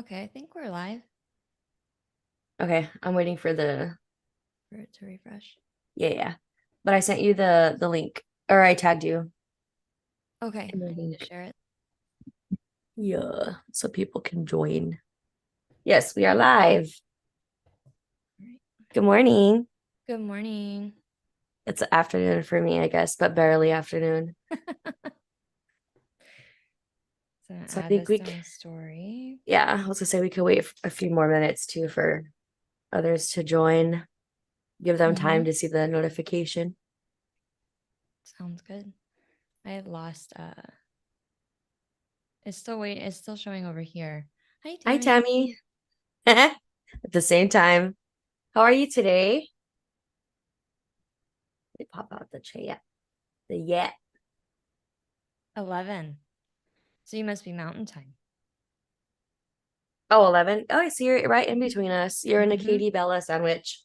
Okay, I think we're live Okay, I'm waiting for for it to refresh. yeah. But I sent you the link, or I tagged you Okay, in the I need to link. share it. Yeah, so people can join. Yes, we are live. All right. Good morning. Good morning. It's afternoon for me, I guess, but barely afternoon. So I'm gonna So I add think this to my story. yeah, I was gonna say we could wait a few more minutes too for others to join. Give them Mm-hmm. time to see the notification. Sounds good. I had lost it's still showing over here. Hi Hi, Tammy. Tammy. At the same time, how are you today? They pop out the chat. The yeah. 11. So you must be mountain time. Oh, 11. Oh, I see you're right in between us. You're in a Mm-hmm. Katie Bella sandwich.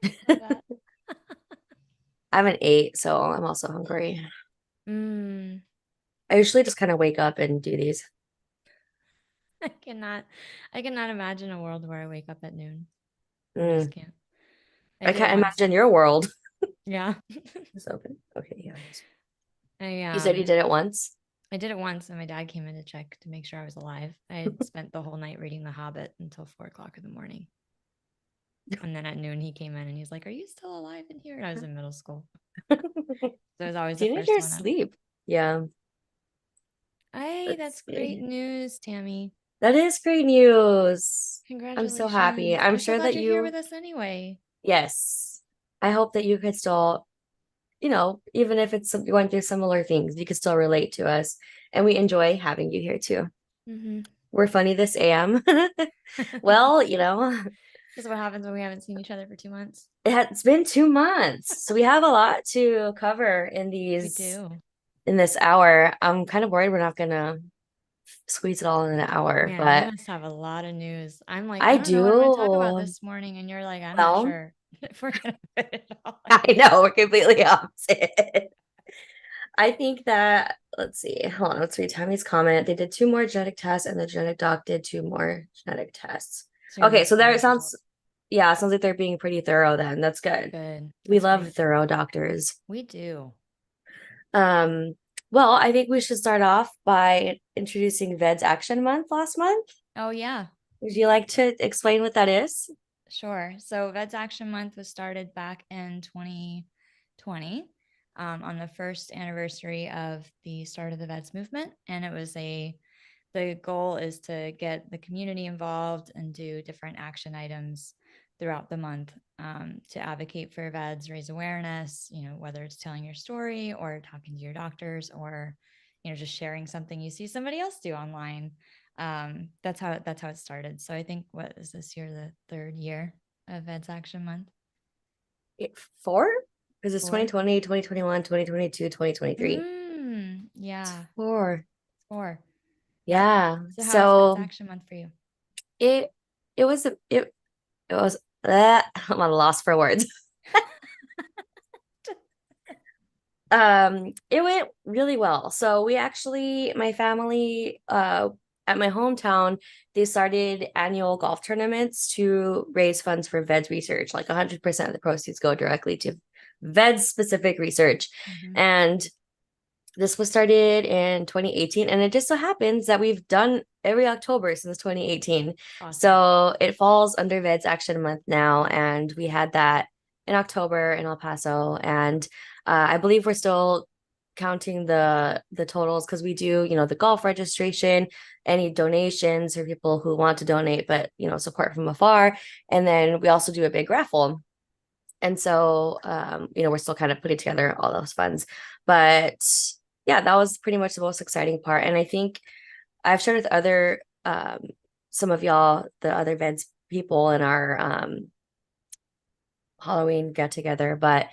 Love that. I'm an 8, so I'm also hungry. Mm, I usually just kind of wake up and do these. I cannot I cannot imagine a world where I wake up at noon. I just Mm. can't. I I did it can't once. imagine your world. Yeah. It's open. Okay, yeah. I You said you um did it once? I did it once and my dad came in to check to make sure I was alive. I had spent the whole night reading The Hobbit until 4 o'clock in the morning. And then at noon he came in and he's like, "Are you still alive in here?" And I was in middle school. So I was always the first Teenagers one up. sleep. Yeah, Hey, let's that's great see. news, Tammy. That is great news. I'm so happy. Congratulations. I'm I'm so sure glad that you're here with you, us anyway. yes. I hope that you could still, even if you're going through similar things, you could still relate to us. And we enjoy having you here too. Mm-hmm. We're funny this AM. Well, This is what happens when we haven't seen each other for 2 months. it's been 2 months. So we have a lot to cover We do. in this hour. I'm kind of worried we're not gonna squeeze it all in an hour, Man, you but must have a lot of news. I'm like, I I don't know what I'm going to talk about do. this morning. And you're like, I'm not Well, sure if we're going to fit it all I in. know we're completely opposite. I think that, let's see, hold on, let's read Tammy's comment. They did 2 more genetic tests and the genetic doc did 2 more genetic tests. So you're Okay, so waiting on there it those sounds, results. yeah, it sounds like they're being pretty thorough then. That's good. Good. We That's love great. thorough doctors. We do. Um, well, I think we should start off by introducing VEDS Action Month last month. Oh, yeah, Would you like to explain what that is? sure. So VEDS Action Month was started back in 2020 on the first anniversary of the start of the VEDS movement. And the goal is to get the community involved and do different action items throughout the month to advocate for VEDS, raise awareness, whether it's telling your story or talking to your doctors or, just sharing something you see somebody else do online. That's how it started. So I think what is this year, the third year of VEDS Action Month? Four? Because it's 4. 2020, 2021, 2022, 2023. Yeah, Four. 4. Yep. Yeah. So how was VEDS So Action Month for you? it it was it was I'm at a loss for words. It went really well. So we actually, my family, at my hometown, they started annual golf tournaments to raise funds for VEDS research. Like 100% of the proceeds go directly to VEDS specific research. Mm-hmm. And this was started in 2018, and it just so happens that we've done every October since 2018. Awesome. So it falls under VEDS Action Month now, and we had that in October in El Paso, and I believe we're still counting the totals because we do, the golf registration, any donations for people who want to donate, but support from afar, and then we also do a big raffle. And so, we're still kind of putting together all those funds. But yeah, that was pretty much the most exciting part. And I think I've shared with some of y'all, the other VEDS people in our Halloween get together. But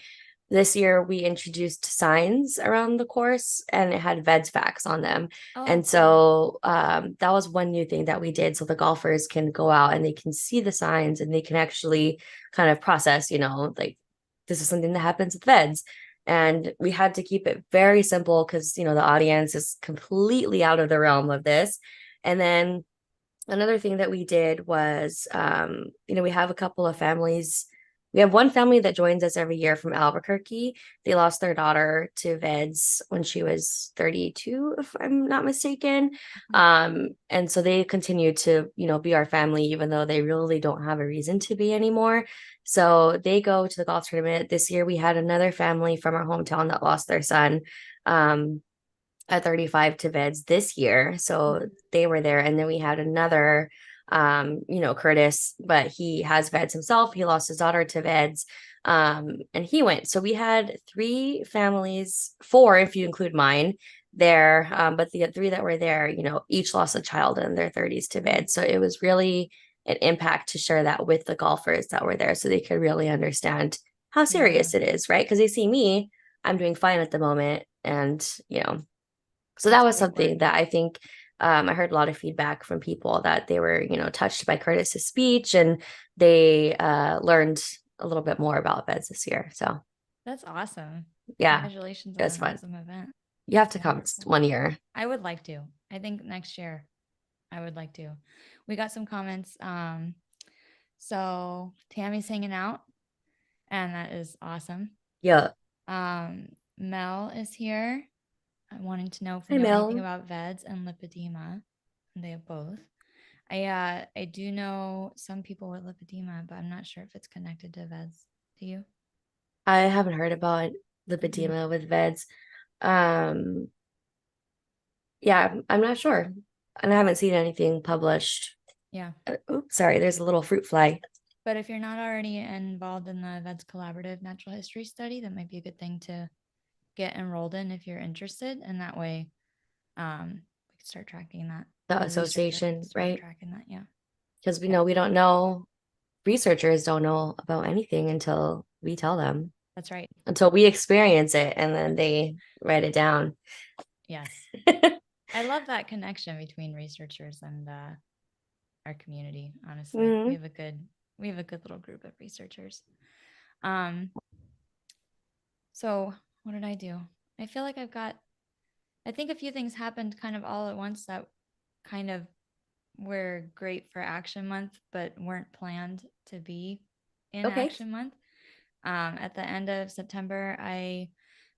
this year we introduced signs around the course and it had VEDS facts on them. Oh, And cool. so that was one new thing that we did. So the golfers can go out and they can see the signs and they can actually kind of process, like this is something that happens with VEDS. And we had to keep it very simple because, the audience is completely out of the realm of this. And then another thing that we did was, we have a couple of families. We have one family that joins us every year from Albuquerque. They lost their daughter to VEDS when she was 32, if I'm not mistaken. And so they continue to, be our family, even though they really don't have a reason to be anymore. So they go to the golf tournament. This year, we had another family from our hometown that lost their son. At 35 to VEDS this year. So they were there. And then we had another, Curtis, but he has VEDS himself. He lost his daughter to VEDS. And he went. So we had three families, four if you include mine there. But the three that were there, each lost a child in their 30s to VEDS. So it was really an impact to share that with the golfers that were there so they could really understand how Yeah. serious it is, right? Because they see me, I'm doing fine at the moment. And, so that That's was great work. something that I think I heard a lot of feedback from people that they were, touched by Curtis's speech and they learned a little bit more about VEDS this year. So That's awesome. yeah, Congratulations it on was an fun. awesome event. You have to come Wonderful. one year. I would like to. I think next year I would like to. We got some comments. So Tammy's hanging out, and that is awesome. Yeah. Um, Mel is here, wanting to know if we Hi, know anything Mel. about VEDS and lipedema. And they have both. I do know some people with lipedema, but I'm not sure if it's connected to VEDS. Do you? I haven't heard about Mm-hmm. lipedema with VEDS. Um, yeah, I'm not sure. And I haven't seen anything published. Yeah. Oops, sorry, there's a little fruit fly. But if you're not already involved in the VEDS Collaborative Natural History Study, that might be a good thing to get enrolled in if you're interested. And that way, we could start tracking that. The The researchers could association, start right? tracking that. Yeah. Because we Yeah. know we don't know, researchers don't know about anything until we tell them, That's right. until we experience it, and then they write it down. Yes. I love that connection between researchers and our community, honestly. Mhm. We have a good little group of researchers. Um, so what did I do? I feel like I think a few things happened kind of all at once that kind of were great for Action Month, but weren't planned to be in Okay. Action Month. At the end of September, I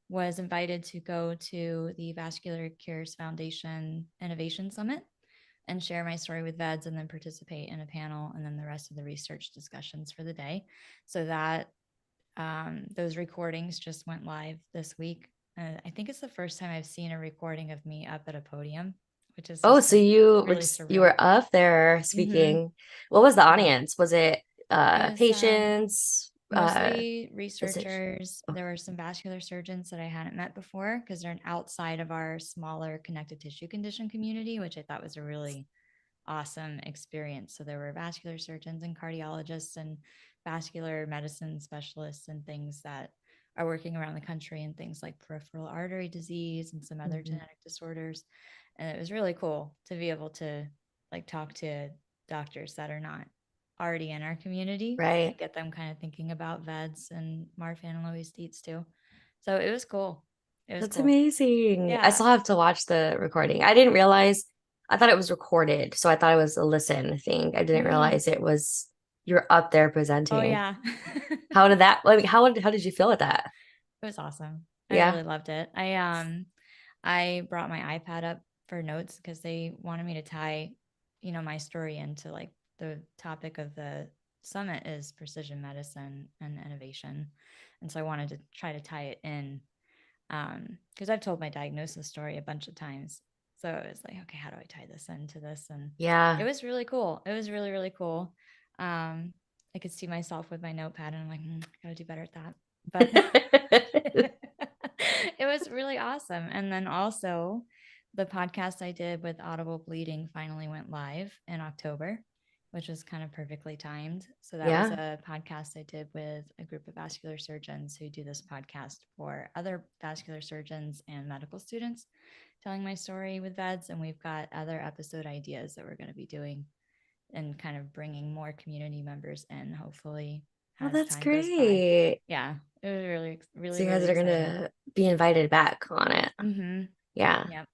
was invited to go to the Vascular Cures Foundation Innovation Summit and share my story with VEDS and then participate in a panel and then the rest of the research discussions for the day. So that those recordings just went live this week. I think it's the first time I've seen a recording of me up at a podium, which is Oh, just so like you were really you surreal. were up there Mm-hmm. speaking. What was the Yeah. audience? Was it It was patients? mostly Physician? researchers. Okay. There were some vascular surgeons that I hadn't met before because they're outside of our smaller connective tissue condition community, which I thought was a really awesome experience. So there were vascular surgeons and cardiologists and vascular medicine specialists and things that are working around the country in things like peripheral artery disease and some other Mhm. genetic disorders. And it was really cool to be able to like talk to doctors that are not already in our community Right. and get them kind of thinking about VEDS and Marfan and Louise Dietz too. So it was cool. It was That's cool. amazing. I Yeah. still have to watch the recording. I didn't realize, I thought it was recorded. So I thought it was a listen thing. I didn't Mm. realize it was you're up there Oh presenting. yeah. How did that, like, how did you feel with that? It was awesome. I Yeah. really loved it. I brought my iPad up for notes because they wanted me to tie, my story into like the topic of the summit is precision medicine and innovation. And so I wanted to try to tie it in because I've told my diagnosis story a bunch of times. So it was like, okay, how do I tie this into this? And it Yeah. was really cool. It was really, really cool. Um, I could see myself with my notepad and I'm like, I gotta do better at that. But it was really awesome. And then also the podcast I did with Audible Bleeding finally went live in October, which was kind of perfectly timed. So that was Yeah. a podcast I did with a group of vascular surgeons who do this podcast for other vascular surgeons and medical students, telling my story with VEDS. And we've got other episode ideas that we're going to be doing and kind of bringing more community members in, hopefully. Oh, as that's time goes by. great. Yeah, it was really, So really, you guys really are exciting. gonna be invited back on it. Mm-hmm. Yeah. Yep. Very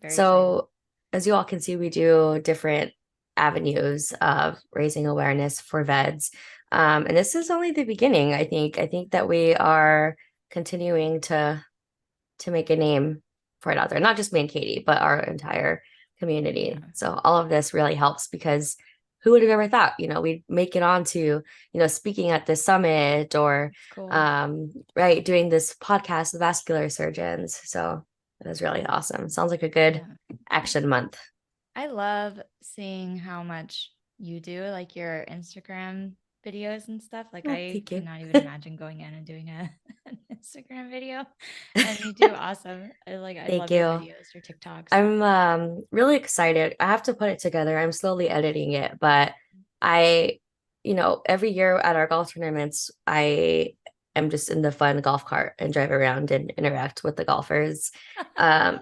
excited. So as you all can see, we do different avenues of raising awareness for VEDS. And this is only the beginning, I think. I think that we are continuing to make a name for it out there, not just me and Katie, but our entire community. Yeah. So all of this really helps because who would have ever thought, we'd make it onto, speaking at this summit or It's cool. right, doing this podcast with vascular surgeons. So it was really awesome. Sounds like a good Yeah. action month. I love seeing how much you do, like your Instagram videos and stuff. Like Oh, I thank you. cannot even imagine going in and doing an Instagram video. And you do awesome. I Thank love your you. videos, your TikToks. I'm really excited. I have to put it together. I'm slowly editing it, but I, every year at our golf tournaments, I am just in the fun golf cart and drive around and interact with the golfers.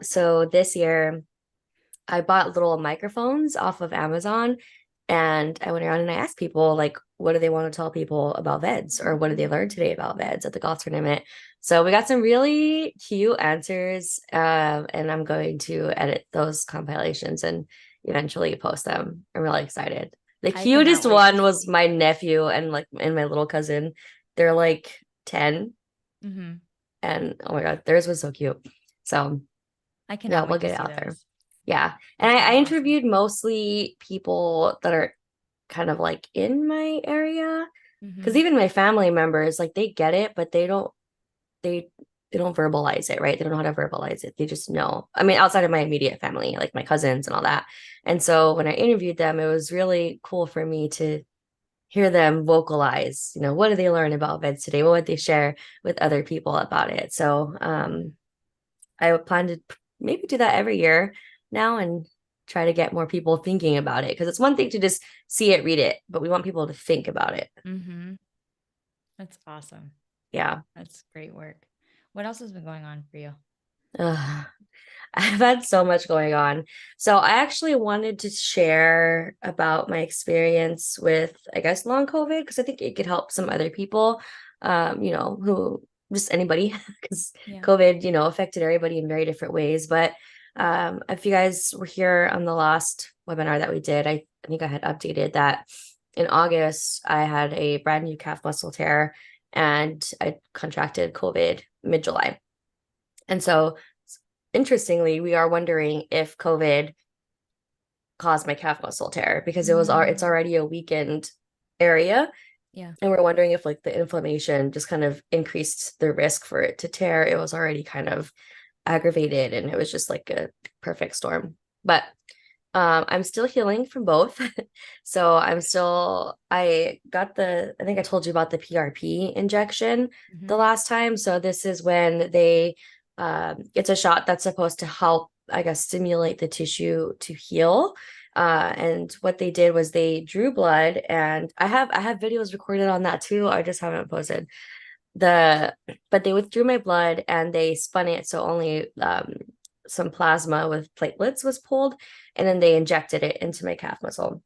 So this year I bought little microphones off of Amazon and I went around and I asked people like what do they want to tell people about VEDS or what did they learn today about VEDS at the golf tournament. So we got some really cute answers, and I'm going to edit those compilations and eventually post them. I'm really excited. The I cannot cutest wait to one was see. my nephew and my little cousin. They're like 10 Hmm. and oh my God, theirs was so cute. So I yeah, cannot we'll wait to get it see out there. those. Yeah. And That I sounds awesome. interviewed mostly people that are kind of like in my area. Because Hmm. even my family members, like they get it, but they they don't verbalize it, right? They don't know how to verbalize it. They just know. I mean, outside of my immediate family, like my cousins and all that. And so when I interviewed them, it was really cool for me to hear them vocalize, what did they learn about VEDS today? What would they share with other people about it? So I would plan to maybe do that every year now and try to get more people thinking about it because it's one thing to just see it, read it, but we want people to think about it. Hmm. That's awesome. Yeah. That's great work. What else has been going on for you? Ugh. I've had so much going on. So I actually wanted to share about my experience with, I guess, long COVID, because I think it could help some other people, who just anybody, because Yeah. COVID, affected everybody in very different ways. But if you guys were here on the last webinar that we did, I think I had updated that in August, I had a brand new calf muscle tear and I contracted COVID mid-July. And so interestingly, we are wondering if COVID caused my calf muscle tear because it's Mm, already a weakened area. yeah. And we're wondering if like the inflammation just kind of increased the risk for it to tear. It was already kind of aggravated and it was just like a perfect storm. But I'm still healing from both. So I think I told you about the PRP injection Hmm. the last time. So this is when it's a shot that's supposed to help, I guess, stimulate the tissue to heal. And what they did was they drew blood, and I have videos recorded on that too. I just haven't posted the, but they withdrew my blood and they spun it so only some plasma with platelets was pulled, and then they injected it into my calf muscle.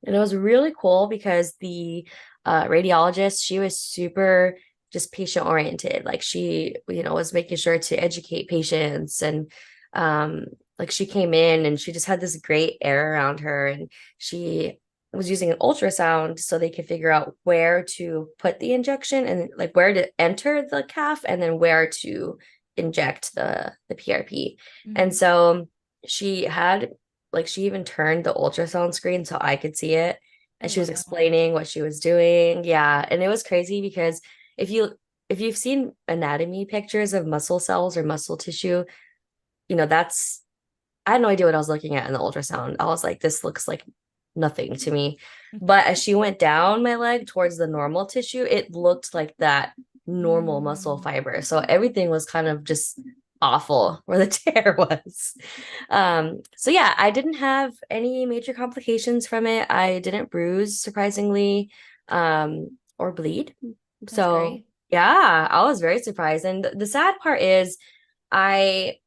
And it was really cool because the radiologist, she was super just patient oriented. Like she, was making sure to educate patients and um, like she came in and she just had this great air around her and she was using an ultrasound so they could figure out where to put the injection and like where to enter the calf and then where to inject the PRP. And Hmm. so she had like she even turned the ultrasound screen so I could see it. And she was Whoa. explaining what she was doing. Yeah. And it was crazy because if you if you've seen anatomy pictures of muscle cells or muscle tissue, that's I had no idea what I was looking at in the ultrasound. I was like, this looks like nothing to me. But as she went down my leg towards the normal tissue, it looked like that normal muscle Mm, fiber. So everything was kind of just awful where the tear was. So yeah, I didn't have any major complications from it. I didn't bruise surprisingly, or bleed. that's So great. yeah, I was very surprised. And the sad part is I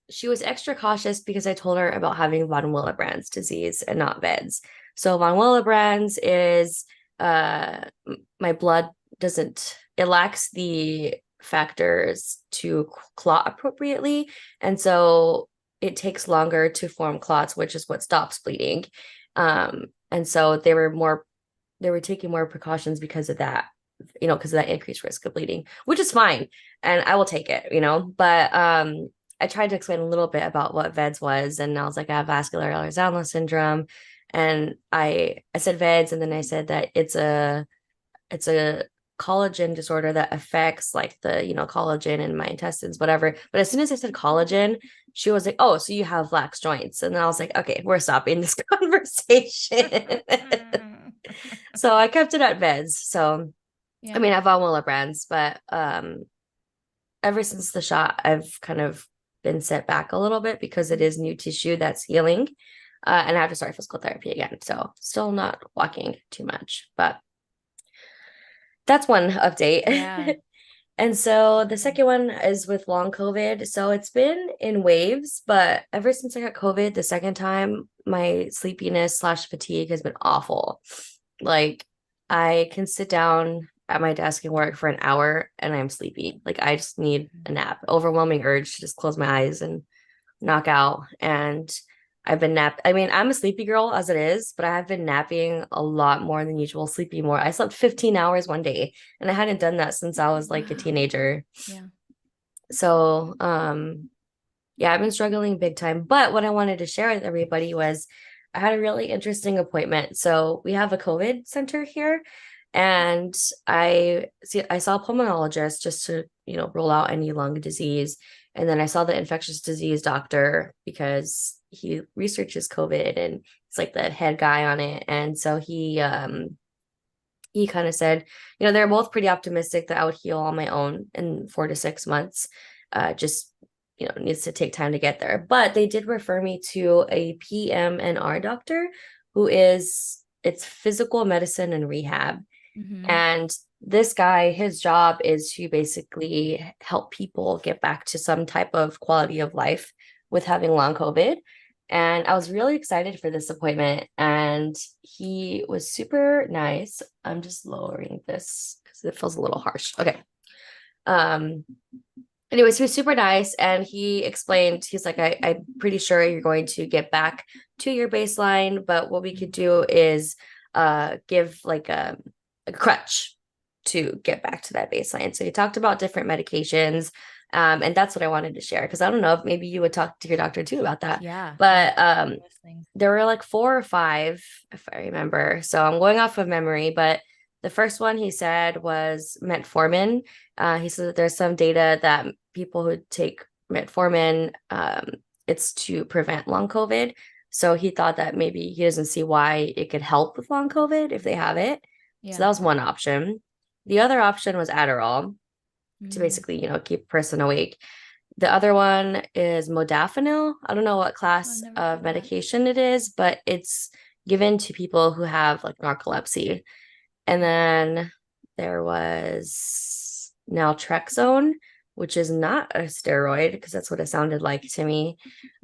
she was extra cautious because I told her about having von Willebrand's disease and not VEDS. So von Willebrand's is my blood doesn't, it lacks the factors to clot appropriately. And so it takes longer to form clots, which is what stops bleeding. And so they were taking more precautions because of that, because of that increased risk of bleeding, which is fine. And I will take it, but I tried to explain a little bit about what VEDS was, and I was like, I have vascular Ehlers-Danlos syndrome. And I said VEDS, and then I said that it's a collagen disorder that affects like the collagen in my intestines, whatever. But as soon as I said collagen, she was like, oh, so you have lax joints. And then I was like, okay, we're stopping this conversation. So I kept it at VEDS. So I mean, Yeah. I've all Willa brands, but ever since the shot, I've kind of been set back a little bit because it is new tissue that's healing. And I have to start physical therapy again. So still not walking too much, but that's one Yeah. update. And so the second one is with long COVID. So it's been in waves, but ever since I got COVID the second time, my sleepiness slash fatigue has been awful. Like I can sit down at my desk and work for an hour and I'm sleepy. Like I just need a nap. Overwhelming urge to just close my eyes and knock out. And I've been I mean, I'm a sleepy girl as it is, but I have been napping a lot more than usual, sleeping more. I slept 15 hours one day, and I hadn't done that since I was like a Wow. teenager. Yeah. So, yeah, I've been struggling big time. But what I wanted to share with everybody was I had a really interesting appointment. So we have a COVID center here, and I saw a pulmonologist just to, rule out any lung disease. And then I saw the infectious disease doctor because he researches COVID and he's like the head guy on it. And so he kind of said, they're both pretty optimistic that I would heal on my own in 4 to 6 months. Just, needs to take time to get there. But they did refer me to a PMNR doctor who it's physical medicine and rehab. Mm-hmm. And this guy, his job is to basically help people get back to some type of quality of life with having long COVID. And I was really excited for this appointment. And he was super nice. I'm just lowering this because it feels a little harsh. Okay. Um, Anyways, he was super nice and he explained, he's like, I'm pretty sure you're going to get back to your baseline, but what we could do is give like a crutch to get back to that baseline. So he talked about different medications. And that's what I wanted to share because I don't know if maybe you would talk to your doctor too about that. Yeah. But Listening. there were like 4 or 5, if I remember. So I'm going off of memory, but the first one he said was metformin. He said that there's some data that people who take metformin, it's to prevent long COVID. So he thought that maybe he doesn't see why it could help with long COVID if they have it. So Yeah. that was one option. The other option was Adderall to Mm. basically, keep a person awake. The other one is modafinil. I don't know what I've class never heard of of that. medication it is, but it's given to people who have like narcolepsy. And then there was naltrexone, which is not a steroid because that's what it sounded like to me.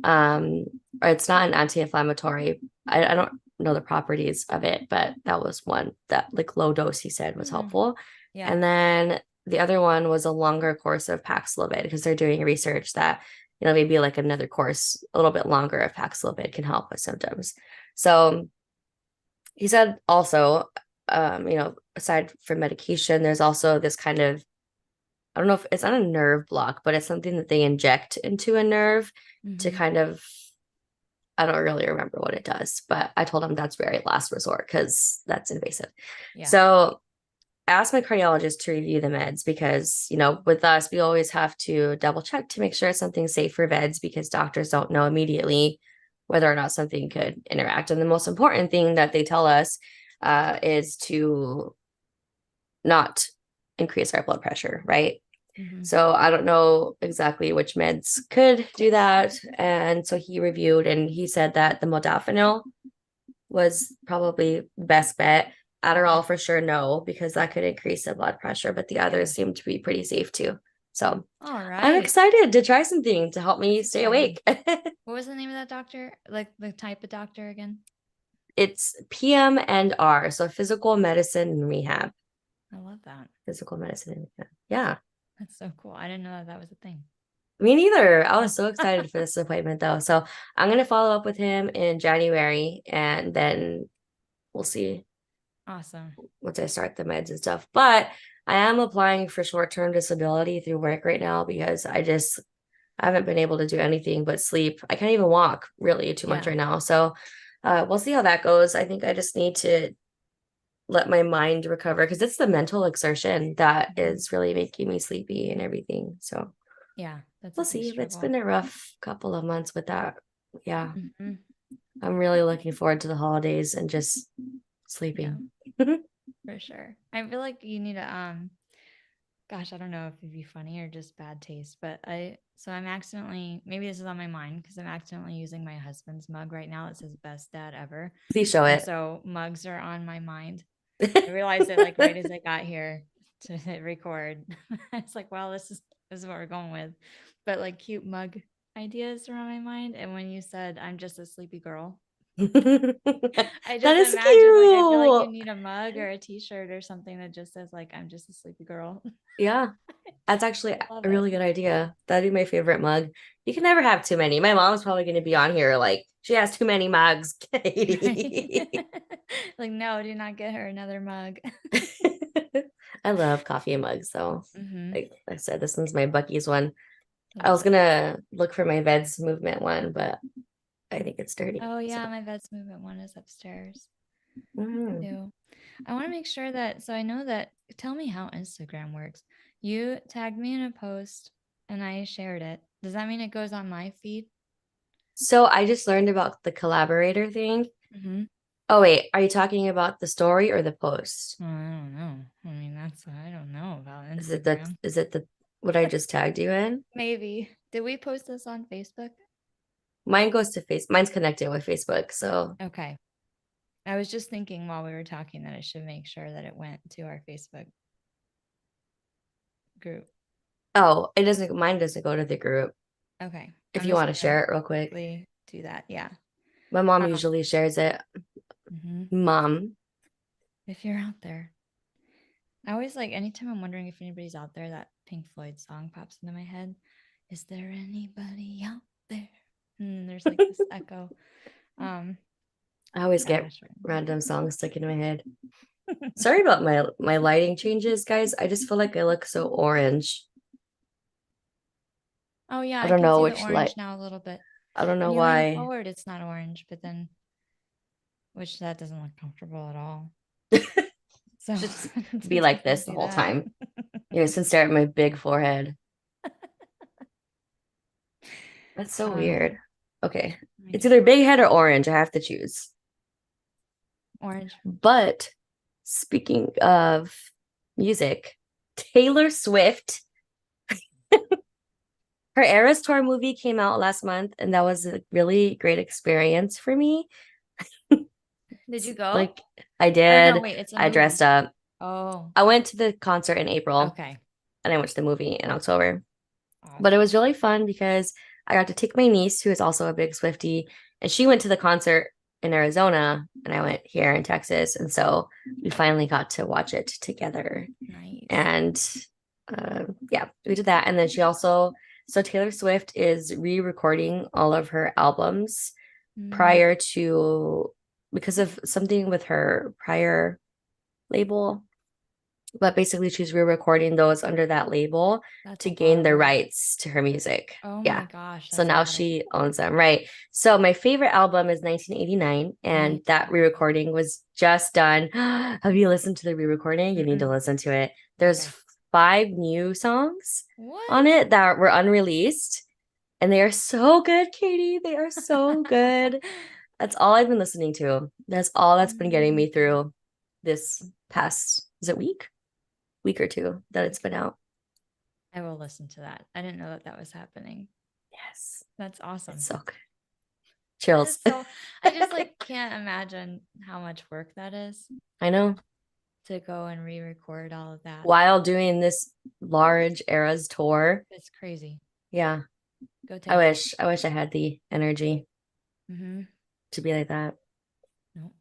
Or it's not an anti-inflammatory. I don't know the properties of it, but that was one that like low dose he said was Mm. helpful. Yeah. And then the other one was a longer course of Paxlovid because they're doing research that, maybe like another course, a little bit longer of Paxlovid can help with symptoms. So he said also, aside from medication, there's also this kind of, I don't know if it's not a nerve block, but it's something that they inject into a nerve to Mm-hmm. kind of, I don't really remember what it does, but I told him that's very last resort because that's invasive. Yeah. So I asked my cardiologist to review the meds because, with us, we always have to double check to make sure it's something safe for VEDS because doctors don't know immediately whether or not something could interact. And the most important thing that they tell us is to not increase our blood pressure, right? Mm-hmm. So I don't know exactly which meds could do that. And so he reviewed and he said that the modafinil was probably best bet. Adderall for sure, no, because that could increase the blood pressure, but the others Yeah. seem to be pretty safe too. So All I'm right. excited to try something to help me That's stay exciting. awake. What was the name of that doctor? Like the type of doctor again? It's PM and R, so physical medicine and rehab. I love that. Physical medicine and rehab. Yeah. That's so cool. I didn't know that that was a thing. Me neither. I was so excited for this appointment though. So I'm gonna follow up with him in January and then we'll see Awesome. once I start the meds and stuff. But I am applying for short-term disability through work right now because I haven't been able to do anything but sleep. I can't even walk really too much Yeah. right now. So we'll see how that goes. I think I just need to let my mind recover because it's the mental exertion that Mhm. is really making me sleepy and everything. So Yeah, that's a we'll big see. It's struggle. been a rough couple of months with that. Yeah. Hmm. I'm really looking forward to the holidays and just Yeah, sleeping. for sure. I feel like you need to gosh, I don't know if it'd be funny or just bad taste, but I'm accidentally, maybe this is on my mind because I'm accidentally using my husband's mug right now that says best dad ever. Please show And it. so mugs are on my mind. I realized it like right as I got here to hit record. It's like, well, this is what we're going with. But like cute mug ideas are on my mind. And when you said I'm just a sleepy girl, I That just is imagine like I feel like you cute. need a mug or a t-shirt or something that just says like I'm just a sleepy girl. Yeah, that's actually I love a it. really good idea. That'd be my favorite mug. You can never have too many. My mom's probably going to be on here like she has too many mugs, Right. Katie. Like, no, do not get her another mug. I love coffee mugs, though. Hmm. Like I said, this one's my Bucky's one. I Love was it. gonna look for my VEDS movement one, but I think it's dirty. Oh So yeah, my Vets Movement one is upstairs mhm. too. I want to make sure that so I know that tell me how Instagram works. You tagged me in a post and I shared it. Does that mean it goes on my feed? So I just learned about the collaborator thing. Mm-hmm. Oh wait, are you talking about the story or the post? Well, I don't know. I mean, that's I don't know about Is Instagram. it the what I just tagged you in? Maybe. Did we post this on Facebook? Mine goes to face. Mine's connected with Facebook. So Okay. I was just thinking while we were talking that I should make sure that it went to our Facebook group. oh, it doesn't. Mine doesn't go to the group. Okay. If I'm you just want to gonna share it real quick, quickly do that. Yeah. my mom Um, usually shares it. mhm. Mom, If you're out there, I always like anytime I'm wondering if anybody's out there, that Pink Floyd song pops into my head. Is there anybody out there? And there's like this echo. Um, I always get gosh. random songs stuck in my head. Sorry about my lighting changes, guys. I just feel like I look so orange. Oh yeah, I I don't can know see the which light. orange now a little bit. I don't know When you lean why. forward, it's not orange, but then which that doesn't look comfortable at all. So Just be sometimes I like can't this the do whole that. time. You know, since stare at my big forehead. That's so Uh, weird. Okay. let me It's either see. big head or orange. I have to choose. Orange. But speaking of music, Taylor Swift, her Eras Tour movie came out last month, and that was a really great experience for me. Did you go? Like I Or no, did, wait, it's a I dressed movie. up. Oh, I went to the concert in April okay. and I went to the movie in October. But it Awesome. was really fun because I got to take my niece, who is also a big Swiftie, and she went to the concert in Arizona, and I went here in Texas. And so we finally got to watch it together. Nice. And yeah, we did that. And then she also, so Taylor Swift is re recording all of her albums Mm, prior to, because of something with her prior label, but basically she's re-recording those under that label that's to a lot gain of the work. rights to her music. Oh Yeah. my gosh, So that's a now lot of she owns them, right? So my favorite album is 1989, and that 19. re-recording was just done. Have you listened to the re-recording? You need to Mm-mm. listen to it. There's Okay. 5 new songs on What? it that were unreleased, and they are so good, Katie. They are so good. That's all I've been listening to. That's all that's been getting Mm. me through this past, is it week or two that it's been out. I will listen to that. I didn't know that that was happening. Yes, That's it's awesome. so good. That Chills. is so, I just like can't imagine how much work that is I know. to go and re-record all of that. While doing this large eras tour. It's crazy. Yeah. Go I Taylor. wish I had the energy Mm-hmm. to be like that. Nope.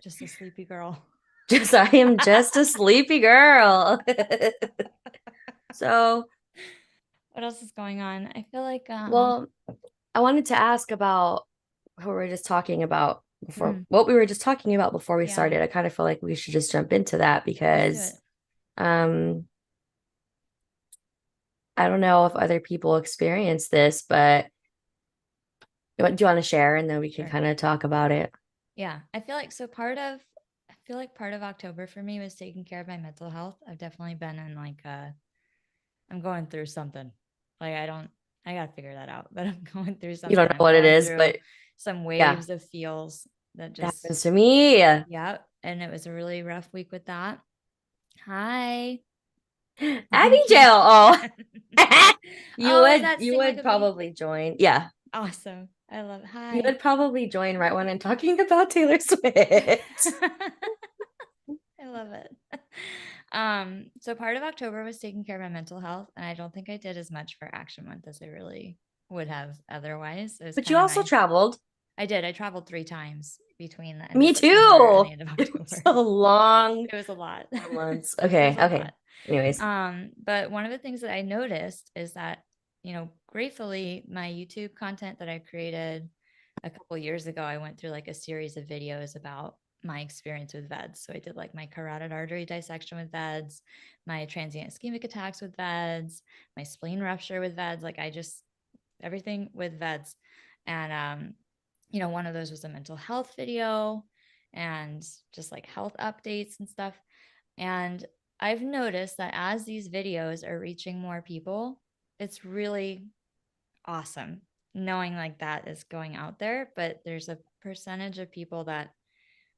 Just a sleepy girl. I am just a sleepy girl. So, What else is going on? I feel like well, I wanted to ask about what we were just talking about before, mm, what we were just talking about before we yeah, started. I kind of feel like we should just jump into that let's do because it. um I don't know if other people experience this, but do you want to share and then we can Sure. kind of talk about it? Yeah, I feel like part of October for me was taking care of my mental health. I've definitely been in like I'm going through something. Like I gotta figure that out, but I'm going through You don't something. know I'm what it going is, through but some yeah, waves of feels that that just, happens to me. yeah. And it was a really rough week with that. Hi. Abigail. Oh, Oh, is that you Sing Like would a Bee? probably join. Yeah. Awesome. I love it. You Hi. would probably join right when I'm talking about Taylor Swift. I love it. So part of October was taking care of my mental health, and I don't think I did as much for Action Month as I really would have otherwise. It was But you kind of also nice. traveled. I did. I traveled 3 times between the end of Me September and too. the end of It was October. a long It was a lot. 4 months. It Okay. was a Okay. lot. Anyways, But one of the things that I noticed is that, gratefully, my YouTube content that I created a couple years ago, I went through like a series of videos about my experience with VEDS. So I did like my carotid artery dissection with VEDS, my transient ischemic attacks with VEDS, my spleen rupture with VEDS, like I just everything with VEDS. And one of those was a mental health video and just like health updates and stuff. And I've noticed that as these videos are reaching more people, it's really awesome knowing like that is going out there. But there's a percentage of people that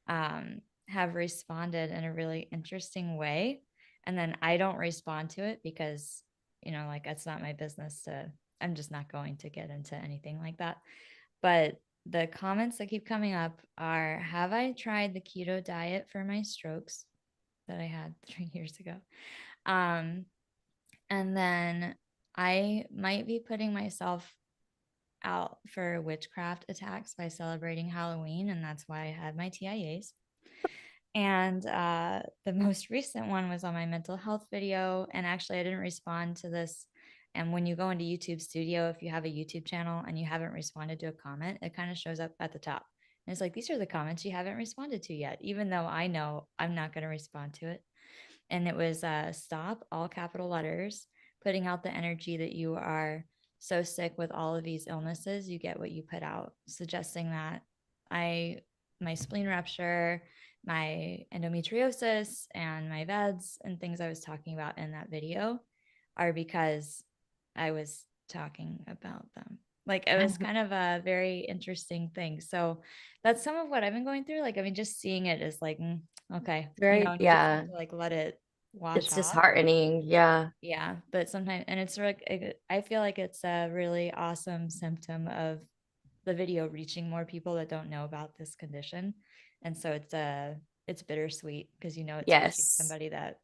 have responded in a really interesting way. And then I don't respond to it because, like it's not my business I'm just not going to get into anything like that. But the comments that keep coming up are, have I tried the keto diet for my strokes that I had 3 years ago? Um, and then I might be putting myself out for witchcraft attacks by celebrating Halloween, and that's why I had my TIAs. And the most recent one was on my mental health video. And actually, I didn't respond to this. And when you go into YouTube Studio, if you have a YouTube channel and you haven't responded to a comment, it kind of shows up at the top. And it's like, these are the comments you haven't responded to yet, even though I know I'm not going to respond to it. And it was stop, all capital letters, putting out the energy that you are so sick with all of these illnesses, you get what you put out, suggesting that I, my spleen rupture, my endometriosis, and my VEDS and things I was talking about in that video are because I was talking about them. Like it was kind of a very interesting thing. So that's some of what I've been going through. Like, I mean, just seeing it is like, okay, very, and you just have yeah, to like let it wash it's off. disheartening. Yeah. Yeah. But sometimes, and it's like, I feel like it's a really awesome symptom of the video reaching more people that don't know about this condition. And so it's bittersweet because it's reaching Yes. somebody that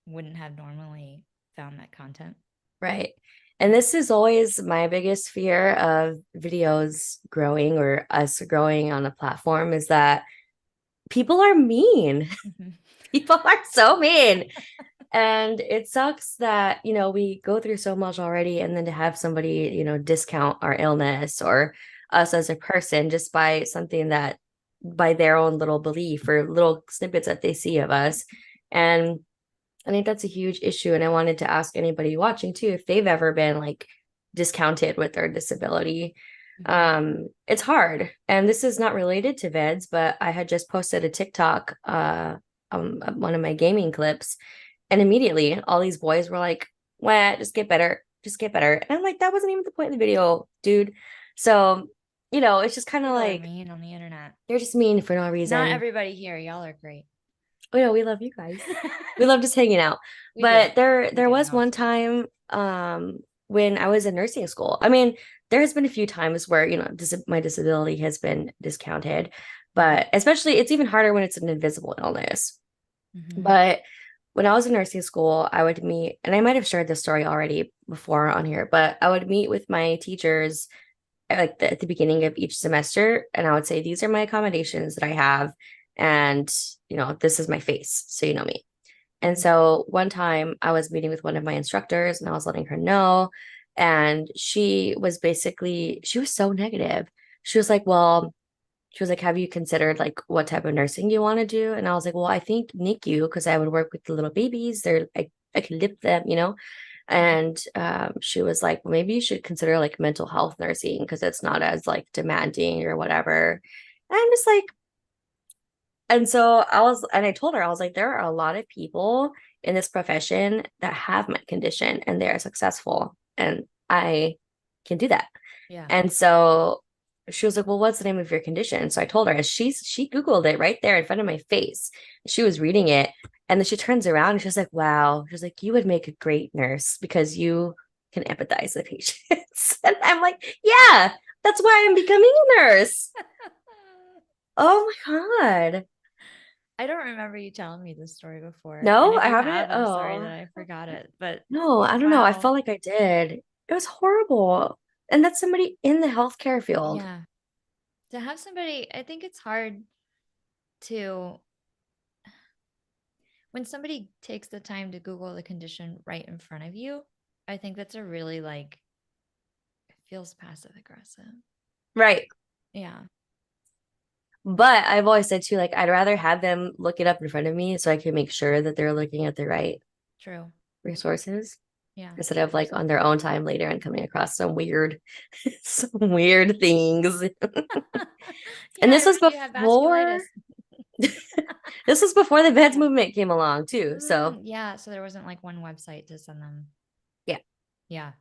wouldn't have normally found that content. Right. And Yeah. this is always my biggest fear of videos growing or us growing on a platform is that people are mean. Mhm. People are so mean. And it sucks that, we go through so much already and then to have somebody, discount our illness or us as a person just by something that by their own little belief or little snippets that they see of us. And I think that's a huge issue. And I wanted to ask anybody watching too if they've ever been like discounted with their disability. Mhm. It's hard. And this is not related to VEDS, but I had just posted a TikTok, one of my gaming clips, and immediately all these boys were like, "Wah, just get better, just get better." And I'm like, that wasn't even the point of the video, dude. So, it's just kind of People are like mean on the internet. they're just mean for no Not reason. everybody here. Y'all are great. Oh no, we love you guys. We love just hanging out. We do. But there We there do. was No, one time when I was in nursing school. I mean, there has been a few times where, my disability has been discounted, Mhm. but especially it's even harder when it's an invisible illness. Mhm. But when I was in nursing school, I would meet, and I might have shared this story already before on here, but I would meet with my teachers at, like at the beginning of each semester, and I would say, "These are my accommodations that I have." and this is my face, so you know me. And so one time I was meeting with one of my instructors and I was letting her know. And she was so negative. She was like, well, she was like, have you considered like what type of nursing you want to do? And I was like, well, I think NICU, because I would work with the little babies. I could lift them. And she was like, well, maybe you should consider like mental health nursing because it's not as like demanding or whatever. And I'm just like, and so I told her, I was like, there are a lot of people in this profession that have my condition and they are successful, and I can do that. Yeah. And so she was like, well, what's the name of your condition? So I told her, and she Googled it right there in front of my face. She was reading it, and then she turns around and she's like, wow. She's like, you would make a great nurse because you can empathize with patients. And I'm like, yeah, that's why I'm becoming a nurse. Oh my God. I don't remember you telling me this story before. And No, if I you haven't. have, I'm sorry Oh, that I forgot it. But no, I don't know. I wow. felt like I did. It was horrible. And that's somebody in the healthcare field. Yeah. To have somebody, I think it's hard to, when somebody takes the time to Google the condition right in front of you, I think that's a really like, it feels passive aggressive. Right. Yeah. But I've always said too, like, I'd rather have them look it up in front of me so I can make sure that they're looking at the right True. resources Yeah. instead of like on their own time later and coming across some weird things. Yeah, And I read you have vasculitis. this was before the VEDS Yeah. movement came along too. So Yeah. So there wasn't like one website to send them. yeah. Yeah.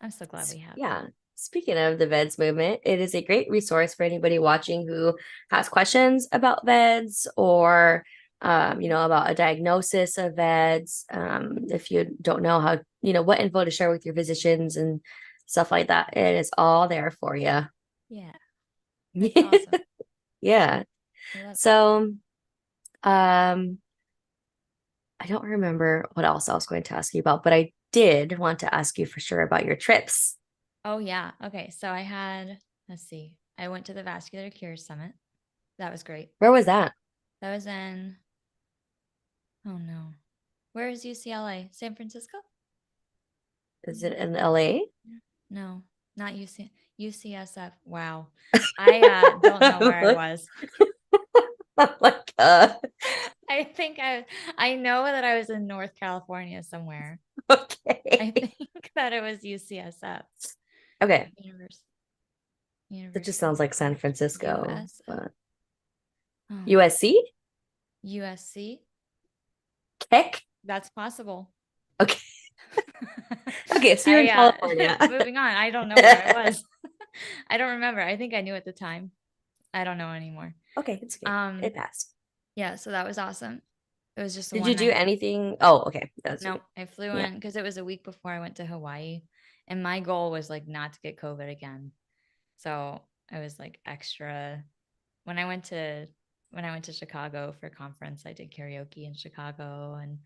I'm so glad we have Yeah. that. Speaking of the VEDS movement, it is a great resource for anybody watching who has questions about VEDS or, about a diagnosis of VEDS. If you don't know what info to share with your physicians and stuff like that, it is all there for you. Yeah. That's awesome. Yeah. I love that. So, um, I don't remember what else I was going to ask you about, but I did want to ask you for sure about your trips. Oh, yeah. Okay. So I had, let's see, I went to the Vascular Cures Summit. That was great. Where was that? That was in, oh no, where is UCLA? San Francisco? Is it in LA? No, not UCSF. Wow. I don't know where I was. Like, I think I know that I was in North California somewhere. I okay. think that it was UCSF. Okay. Univers- That just University of sounds like San Francisco. USF. Oh, USC? USC. Keck? That's possible. Okay. Okay, so you're in California. Moving on. I don't know where I was. I don't remember. I think I knew at the time. I don't know anymore. Okay, it's okay. Um, It passed. yeah, so that was awesome. It was just a Did you one do night. anything? Oh, okay. That's No, I flew yeah. in because it was a week before I went to Hawaii. And my goal was like not to get COVID again. So I was like extra when I went to Chicago for a conference, I did karaoke in Chicago, and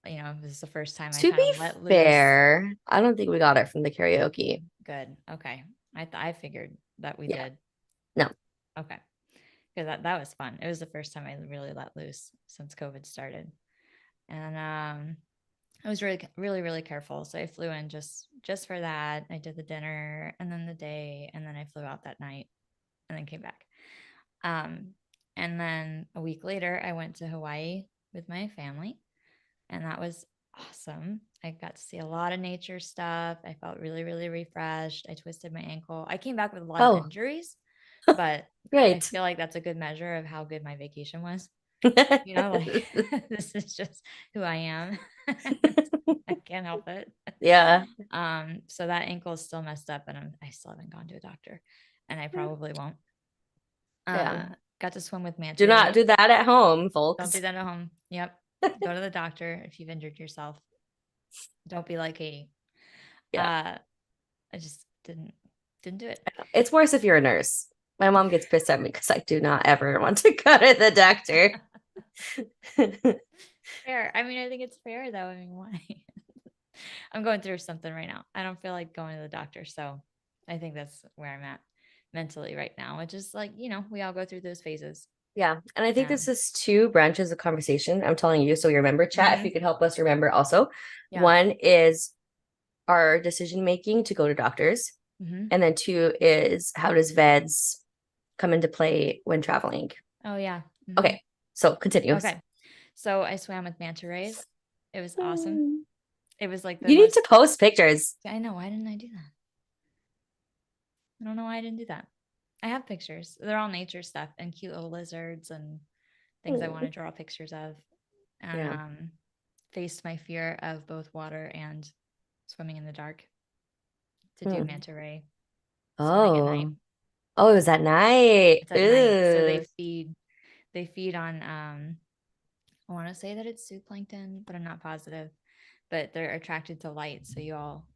it was the first time I To kind be of let loose. fair, I don't think we got it from the karaoke. Good. Okay. I figured that we Yeah. did. No. Okay. Because that was fun. It was the first time I really let loose since COVID started. And I was really, really, really careful. So I flew in just for that. I did the dinner and then the day, and then I flew out that night and then came back. Um, and then a week later, I went to Hawaii with my family, and that was awesome. I got to see a lot of nature stuff. I felt really, really refreshed. I twisted my ankle. I came back with a lot of Oh, injuries, but I great. feel like that's a good measure of how good my vacation was. Like this is just who I am. I can't help it. Yeah. So that ankle is still messed up, and I still haven't gone to a doctor, and I probably won't. Yeah. Uh, got to swim with Do manta not do rays. that at home, Don't do folks. that at home. Yep. Go to the doctor if you've injured yourself. Don't be like Katie. Yeah. I just didn't do it. It's worse if you're a nurse. My mom gets pissed at me because I do not ever want to go to the doctor. Fair. I mean, I think it's fair though. I mean, why? I'm going through something right now. I don't feel like going to the doctor, so I think that's where I'm at mentally right now. It's just like, we all go through those phases. Yeah. And I think Yeah. this is two branches of conversation. I'm telling you. So you remember, chat, if Hmm. you could help us remember also. Yeah. One is our decision making to go to doctors. Hmm. And then two is how does VEDS come into play when traveling? Oh yeah. Hmm. Okay. So continue. Okay. So I swam with manta rays. It was awesome. Mm. It was like the You need most. to post pictures. I know. Why didn't I do that? I don't know why I didn't do that. I have pictures. They're all nature stuff and cute little lizards and things I want Mm. to draw pictures of. And Yeah. faced my fear of both water and swimming in the dark to do Mm. manta ray swimming at night. Oh. Oh, it was that night. It's at night. So Ooh. they feed on I want to say that it's zooplankton, but I'm not positive. But they're attracted to light. So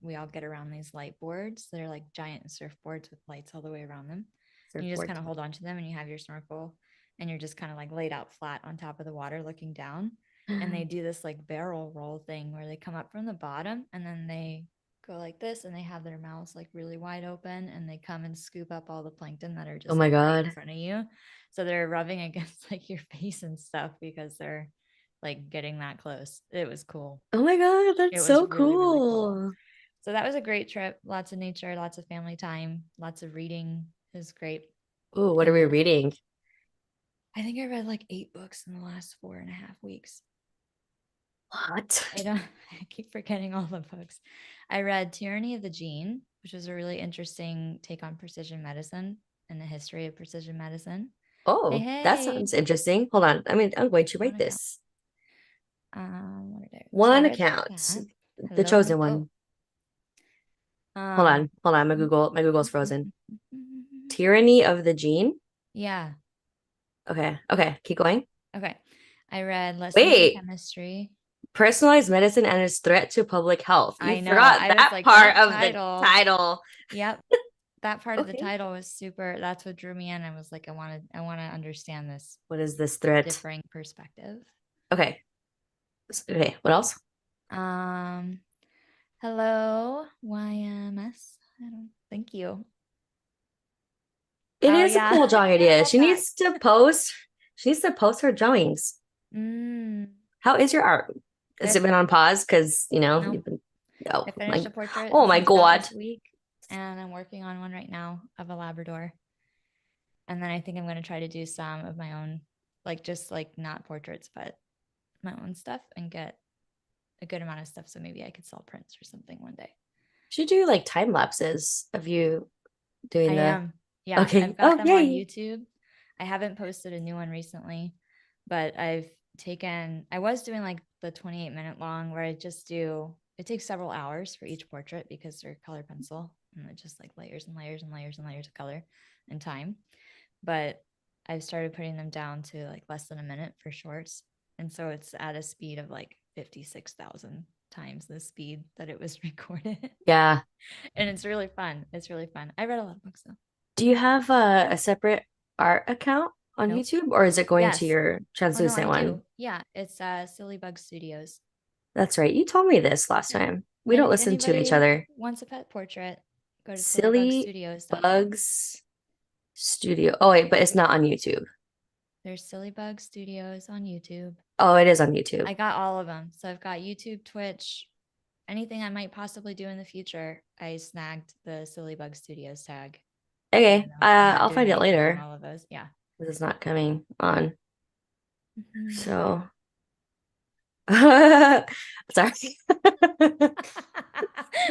we all get around these light boards. They're like giant surfboards with lights all the way around them. And you just Surfboard. kind of hold on to them and you have your snorkel and you're just kind of like laid out flat on top of the water looking down. And they do this like barrel roll thing where they come up from the bottom and then they go like this and they have their mouths like really wide open and they come and scoop up all the plankton that are Oh just my like right in God. front of you. So they're rubbing against like your face and stuff because they're like getting that close. It was cool. Oh my God, It that's was so really, really cool. cool. So that was a great trip. Lots of nature, lots of family time, lots of reading. It was great. Ooh, what are And we then reading? I think I read like 8 books in the last 4.5 weeks. What? I don't, I keep forgetting all the books. I read Tyranny of the Gene, which was a really interesting take on precision medicine and the history of precision medicine. Hey, Oh, that hey, sounds interesting. Hold on. I mean, I'm going to one write account. this. What did I? So I One read account. that. The Hello, chosen hello. one. Hold Um, on. Hold on. My Google's frozen. Tyranny of the Gene. yeah. Okay. Okay. Keep going. Okay. I read Lessons in Wait. Chemistry. Personalized medicine and its threat to public health. You I know. forgot I was that like, part that of the title. title. Yep. That part of the Okay. title was super. That's what drew me in. I was like, I want to understand this What is this threat? differing perspective. Okay. Okay. What else? Um, Hello, YMS. I don't thank you. It Oh is a yeah. cool drawing I idea. love She that. needs to post. She needs to post her drawings. Mm, How is your art? Has it good. been on pause? Because No, you've been. Oh I my. finished a portrait. Oh It my finished out God. this week, and I'm working on one right now of a Labrador. And then I think I'm going to try to do some of my own, like just like not portraits, but my own stuff and get a good amount of stuff. So maybe I could sell prints or something one day. Should do like time lapses of you I doing the. am. Yeah, Okay. I've got Oh them on yay. YouTube. I haven't posted a new one recently, but I was doing like the 28-minute long where I just do, it takes several hours for each portrait because they're color pencil and it just like layers and layers and layers and layers of color and time. But I've started putting them down to like less than a minute for shorts. And so it's at a speed of like 56,000 times the speed that it was recorded. Yeah. And it's really fun. It's really fun. I read a lot of books though. Do you have a separate art account on Nope. YouTube, or is it going to Yes. your Oh no, I translucent one? do. Yeah, it's Silly Bug Studios. That's right. You told me this last Yeah. time. We And don't if listen to each anybody other. wants a pet portrait, go to Silly sillyBugstudios.com. Bugs Studio. Oh wait, but it's not on YouTube. There's Silly Bug Studios on YouTube. Oh, it is on YouTube. I got all of them. So I've got YouTube, Twitch, anything I might possibly do in the future. I snagged the Silly Bug Studios tag, even Okay. though I'm not I'll doing find it anything on later. all of those. Yeah. This is not coming on. Mhm. So sorry.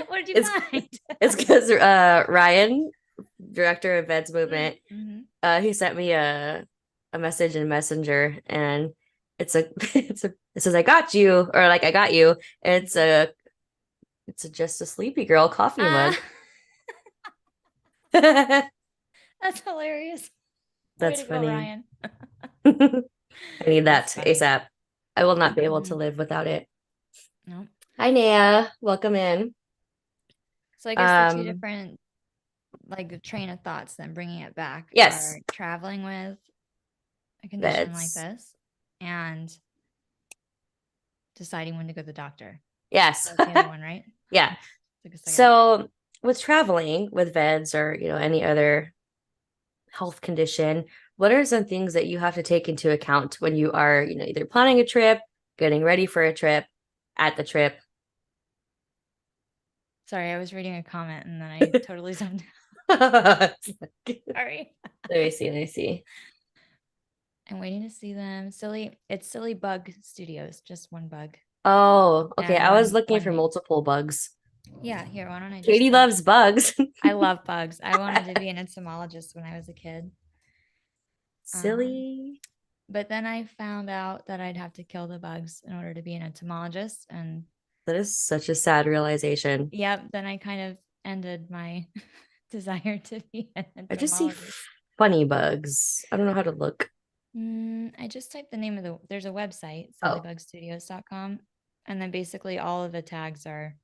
What did you It's find? it's because Ryan, director of VEDS movement, Mm-hmm. he sent me a message in Messenger, and it's a it says I got you, or like I got you. And it's a just a sleepy girl coffee Ah, mug. That's that's hilarious. Way to go, funny. Ryan. I need That's that funny. ASAP. I will not be able to Mhm. live without it. No. Hi, Naya. Welcome in. So I guess the two Um, different like the train of thoughts then bringing it back yes, are traveling with a condition like VEDS. this and deciding when to go to the doctor. Yes. That's the other one, right? Yeah. Took a second. So with traveling with VEDS or any other health condition, what are some things that you have to take into account when you are, either planning a trip, getting ready for a trip, at the trip? Sorry, I was reading a comment and then I totally zoned Let out. Sorry. me see. Let me see. I'm waiting to see them. It's Silly Bug Studios, just one bug Oh, okay. and I was looking one for name. multiple bugs. Yeah, here, why don't I just Katie type? loves bugs. I love bugs. I wanted to be an entomologist when I was a kid. Um, Silly. but then I found out that I'd have to kill the bugs in order to be an entomologist. And That is such a sad realization. yep, then I kind of ended my desire to be an I just see entomologist. funny bugs. I don't know how to look. I just typed the name of there's a website, Oh, sillybugstudios.com. And then basically all of the tags are,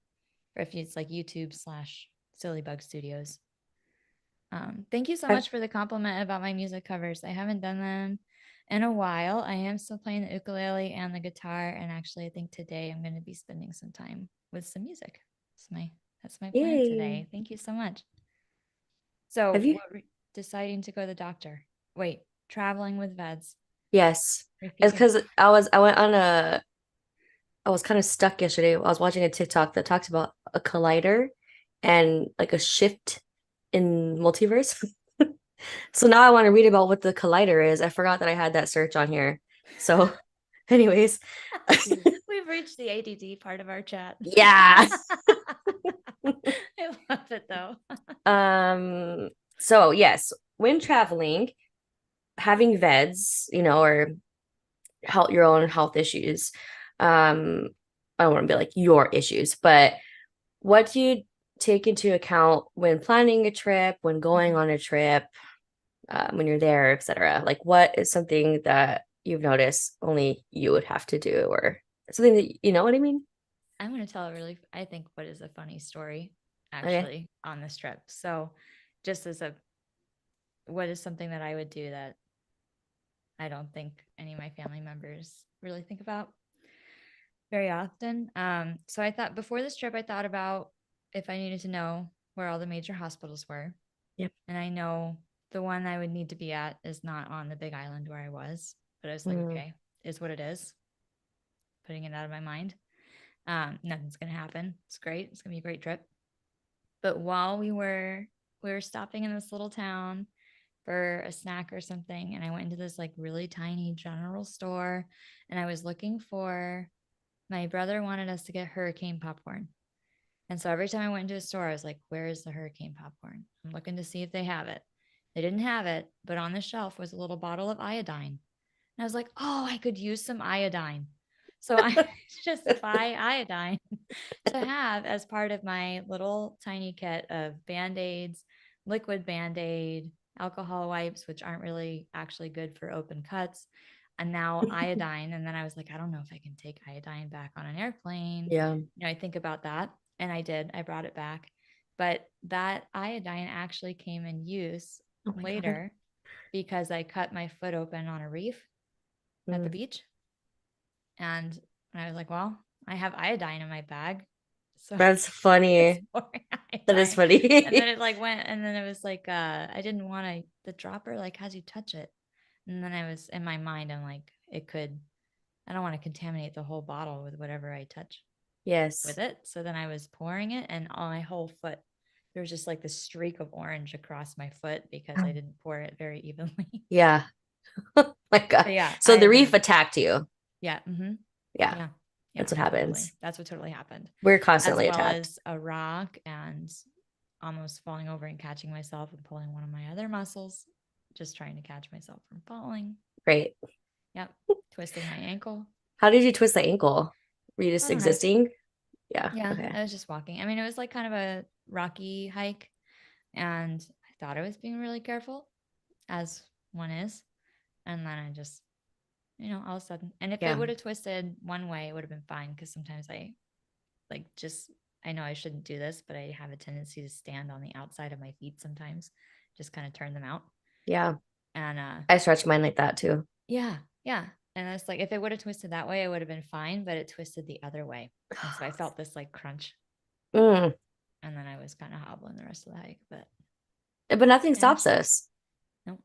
or if it's like YouTube slash Sillybug Studios. Thank you so I've, much for the compliment about my music covers. I haven't done them in a while. I am still playing the ukulele and the guitar, and actually, I think today I'm going to be spending some time with some music. That's my plan yay. today. Thank you so much. So, Have you? deciding to go to the doctor? Wait, traveling with VEDS. Yes. It's Repeat your. because I was kind of stuck yesterday. I was watching a TikTok that talks about a collider and like a shift in multiverse. So now I want to read about what the collider is. I forgot that I had that search on here. So, anyways, We've reached the ADD part of our chat. yeah. I love it though. Um, so yes, when traveling, having VEDS, or your own health issues. I don't want to be like your issues, but what do you take into account when planning a trip, when going Mhm. on a trip, when you're there, etc.? Like, what is something that you've noticed only you would have to do, or something that you know what I mean? I'm going to tell a I think, what is a funny story Okay. actually on this trip. So, just what is something that I would do that I don't think any of my family members really think about very often. So I thought before this trip, I thought about if I needed to know where all the major hospitals were. Yep. And I know the one I would need to be at is not on the big island where I was, but I was like, Mm, okay, is what it is. Putting it out of my mind. Nothing's gonna happen. It's great. It's gonna be a great trip. But while we were stopping in this little town for a snack or something, and I went into this like really tiny general store, and I was looking for my brother wanted us to get hurricane popcorn. And so every time I went into a store, I was like, where is the hurricane popcorn? I'm looking to see if they have it. They didn't have it, but on the shelf was a little bottle of iodine. And I was like, oh, I could use some iodine. So I just buy iodine to have as part of my little tiny kit of band aids, liquid band aid, alcohol wipes, which aren't really actually good for open cuts, and now iodine. And then I was like, I don't know if I can take iodine back on an airplane. yeah. I think about that. And I did, I brought it back. But that iodine actually came in use Oh my God. later because I cut my foot open on a reef at the Mm, beach. And I was like, well, I have iodine in my bag. So that's it's funny. more That is iodine. And then funny. it like went, and then it was like, I didn't want to, the dropper like has you touch it. And then I was in my mind, I'm like, I don't want to contaminate the whole bottle with whatever I touch with Yes. it. So then I was pouring it, and on my whole foot, there was just like this streak of orange across my foot because I didn't pour it very evenly. Yeah. My God. But yeah, So the reef iodine. attacked you. Yeah. Yeah. Yeah. Yeah. That's what Totally. happens. That's what totally happened. We're As constantly well attacked. as a rock and almost falling over and catching myself and pulling one of my other muscles, just trying to catch myself from falling. Great. Yep. Twisting my ankle. How did you twist the ankle? Were you just On a hike. existing? Yeah. Yeah. Okay. I was just walking. I mean, it was like kind of a rocky hike. And I thought I was being really careful, as one is. And then I just, all of a sudden, and if it Yeah. would have twisted one way, it would have been fine because sometimes like just I know I shouldn't do this, but I have a tendency to stand on the outside of my feet sometimes, just kind of turn them out. Yeah. And I stretch mine like that too. yeah, yeah. And it's like if it would have twisted that way, it would have been fine, but it twisted the other way. And so I felt this like crunch. Mm. And then I was kind of hobbling the rest of the hike. But But nothing yeah, stops us. nope.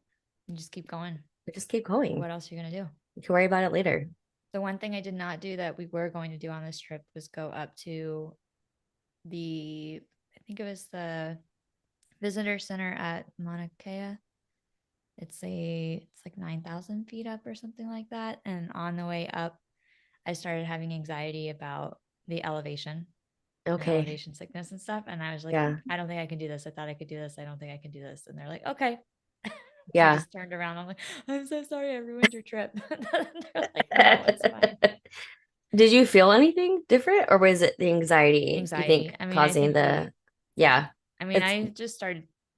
You just keep going. We just keep Like, going. what else are you going to do? We can worry about it later. The one thing I did not do that we were going to do on this trip was go up to I think it was the visitor center at Mauna Kea. It's like 9,000 feet up or something like that. And on the way up, I started having anxiety about the elevation and Okay. elevation sickness and stuff. And I was like, Yeah. I don't think I can do this. I thought I could do this. I don't think I can do this. And they're like, okay. I Yeah. just turned around. I'm like, I'm so sorry I ruined your trip. They're like, no, it's fine. Did you feel anything different, or was it the anxiety you Anxiety. think I mean, I causing think the, yeah. yeah, I mean, it's,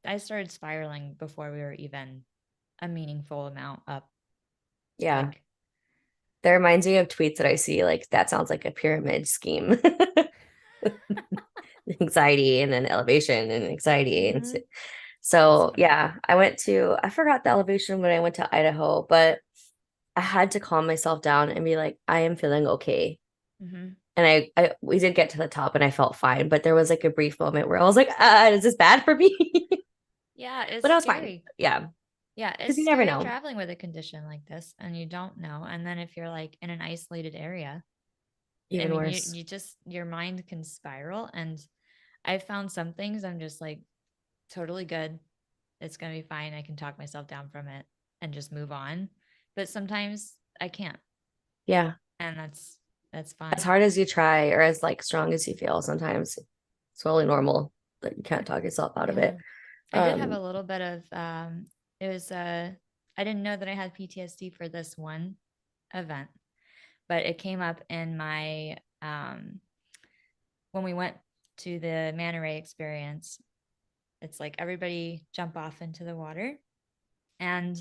I started spiraling before we were even a meaningful amount up. yeah. Like, That reminds me of tweets that I see. Like, that sounds like a pyramid scheme. Anxiety and then elevation and anxiety. And mm-hmm. It's so, funny. yeah, I forgot the elevation when I went to Idaho, but I had to calm myself down and be like, I am feeling okay. Mm-hmm. And we did get to the top and I felt fine, but there was like a brief moment where I was like, is this bad for me? Yeah, it's But I was fine. scary. Yeah. Yeah, Because it's you never scary know. traveling with a condition like this and you don't know. And then if you're like in an isolated area, I Even mean, worse. your mind can spiral. And I found some things I'm just like totally good. It's going to be fine. I can talk myself down from it and just move on. But sometimes I can't. Yeah. And that's As fine. hard as you try or as like strong as you feel, sometimes it's totally normal that you can't talk yourself out of Yeah. it. I did have a Um, little bit of it was I didn't know that I had PTSD for this one event, but it came up in my when we went to the manta ray experience. It's like everybody jump off into the water. And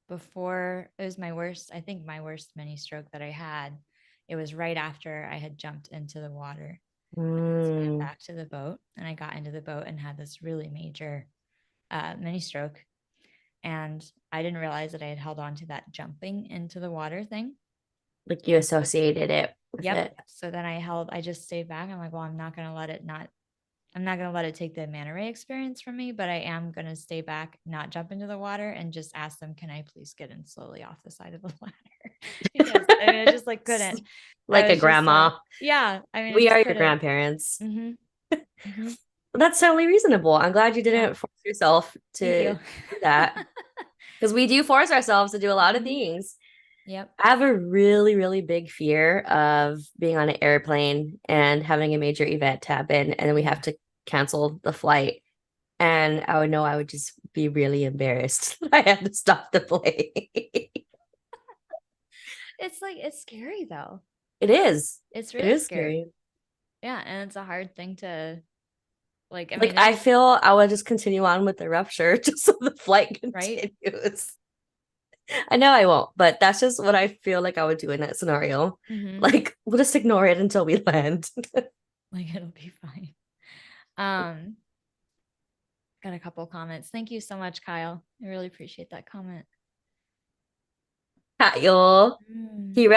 before it was my worst, I think my worst mini stroke that I had, it was right after I had jumped into the water and then swam mm, back to the boat. And I got into the boat and had this really major mini stroke. And I didn't realize that I had held on to that jumping into the water thing. like you And so, associated it with yep. it. So then I just stayed back. I'm like, well, I'm not going to let it take the manta ray experience from me, but I am going to stay back, not jump into the water and just ask them, can I please get in slowly off the side of the ladder? Because I mean, I just like couldn't. I Like a was just like, grandma. yeah, I mean, I We just are your couldn't. grandparents. Mm-hmm. Mm-hmm. That's totally reasonable. I'm glad you Yeah. didn't force yourself Thank to you. do that because we do force ourselves to do a lot of Mm-hmm. things. Yep. I have a really, really big fear of being on an airplane and having a major event happen, and then we have Yeah. to cancel the flight. And I would know I would just be really embarrassed that I had to stop the plane. It's like, it's scary though. It is. It's It really is scary. scary. Yeah. And it's a hard thing to like, I Like mean, I there's, feel I will just continue on with the rupture just so the flight right. continues. I know I won't, but that's just what I feel like I would do in that scenario. Mm-hmm. Like we'll just ignore it until we land. Like, it'll be fine. Um, Got a couple comments. Thank you so much, Kyle. I really appreciate that comment. Kyle, Mm, he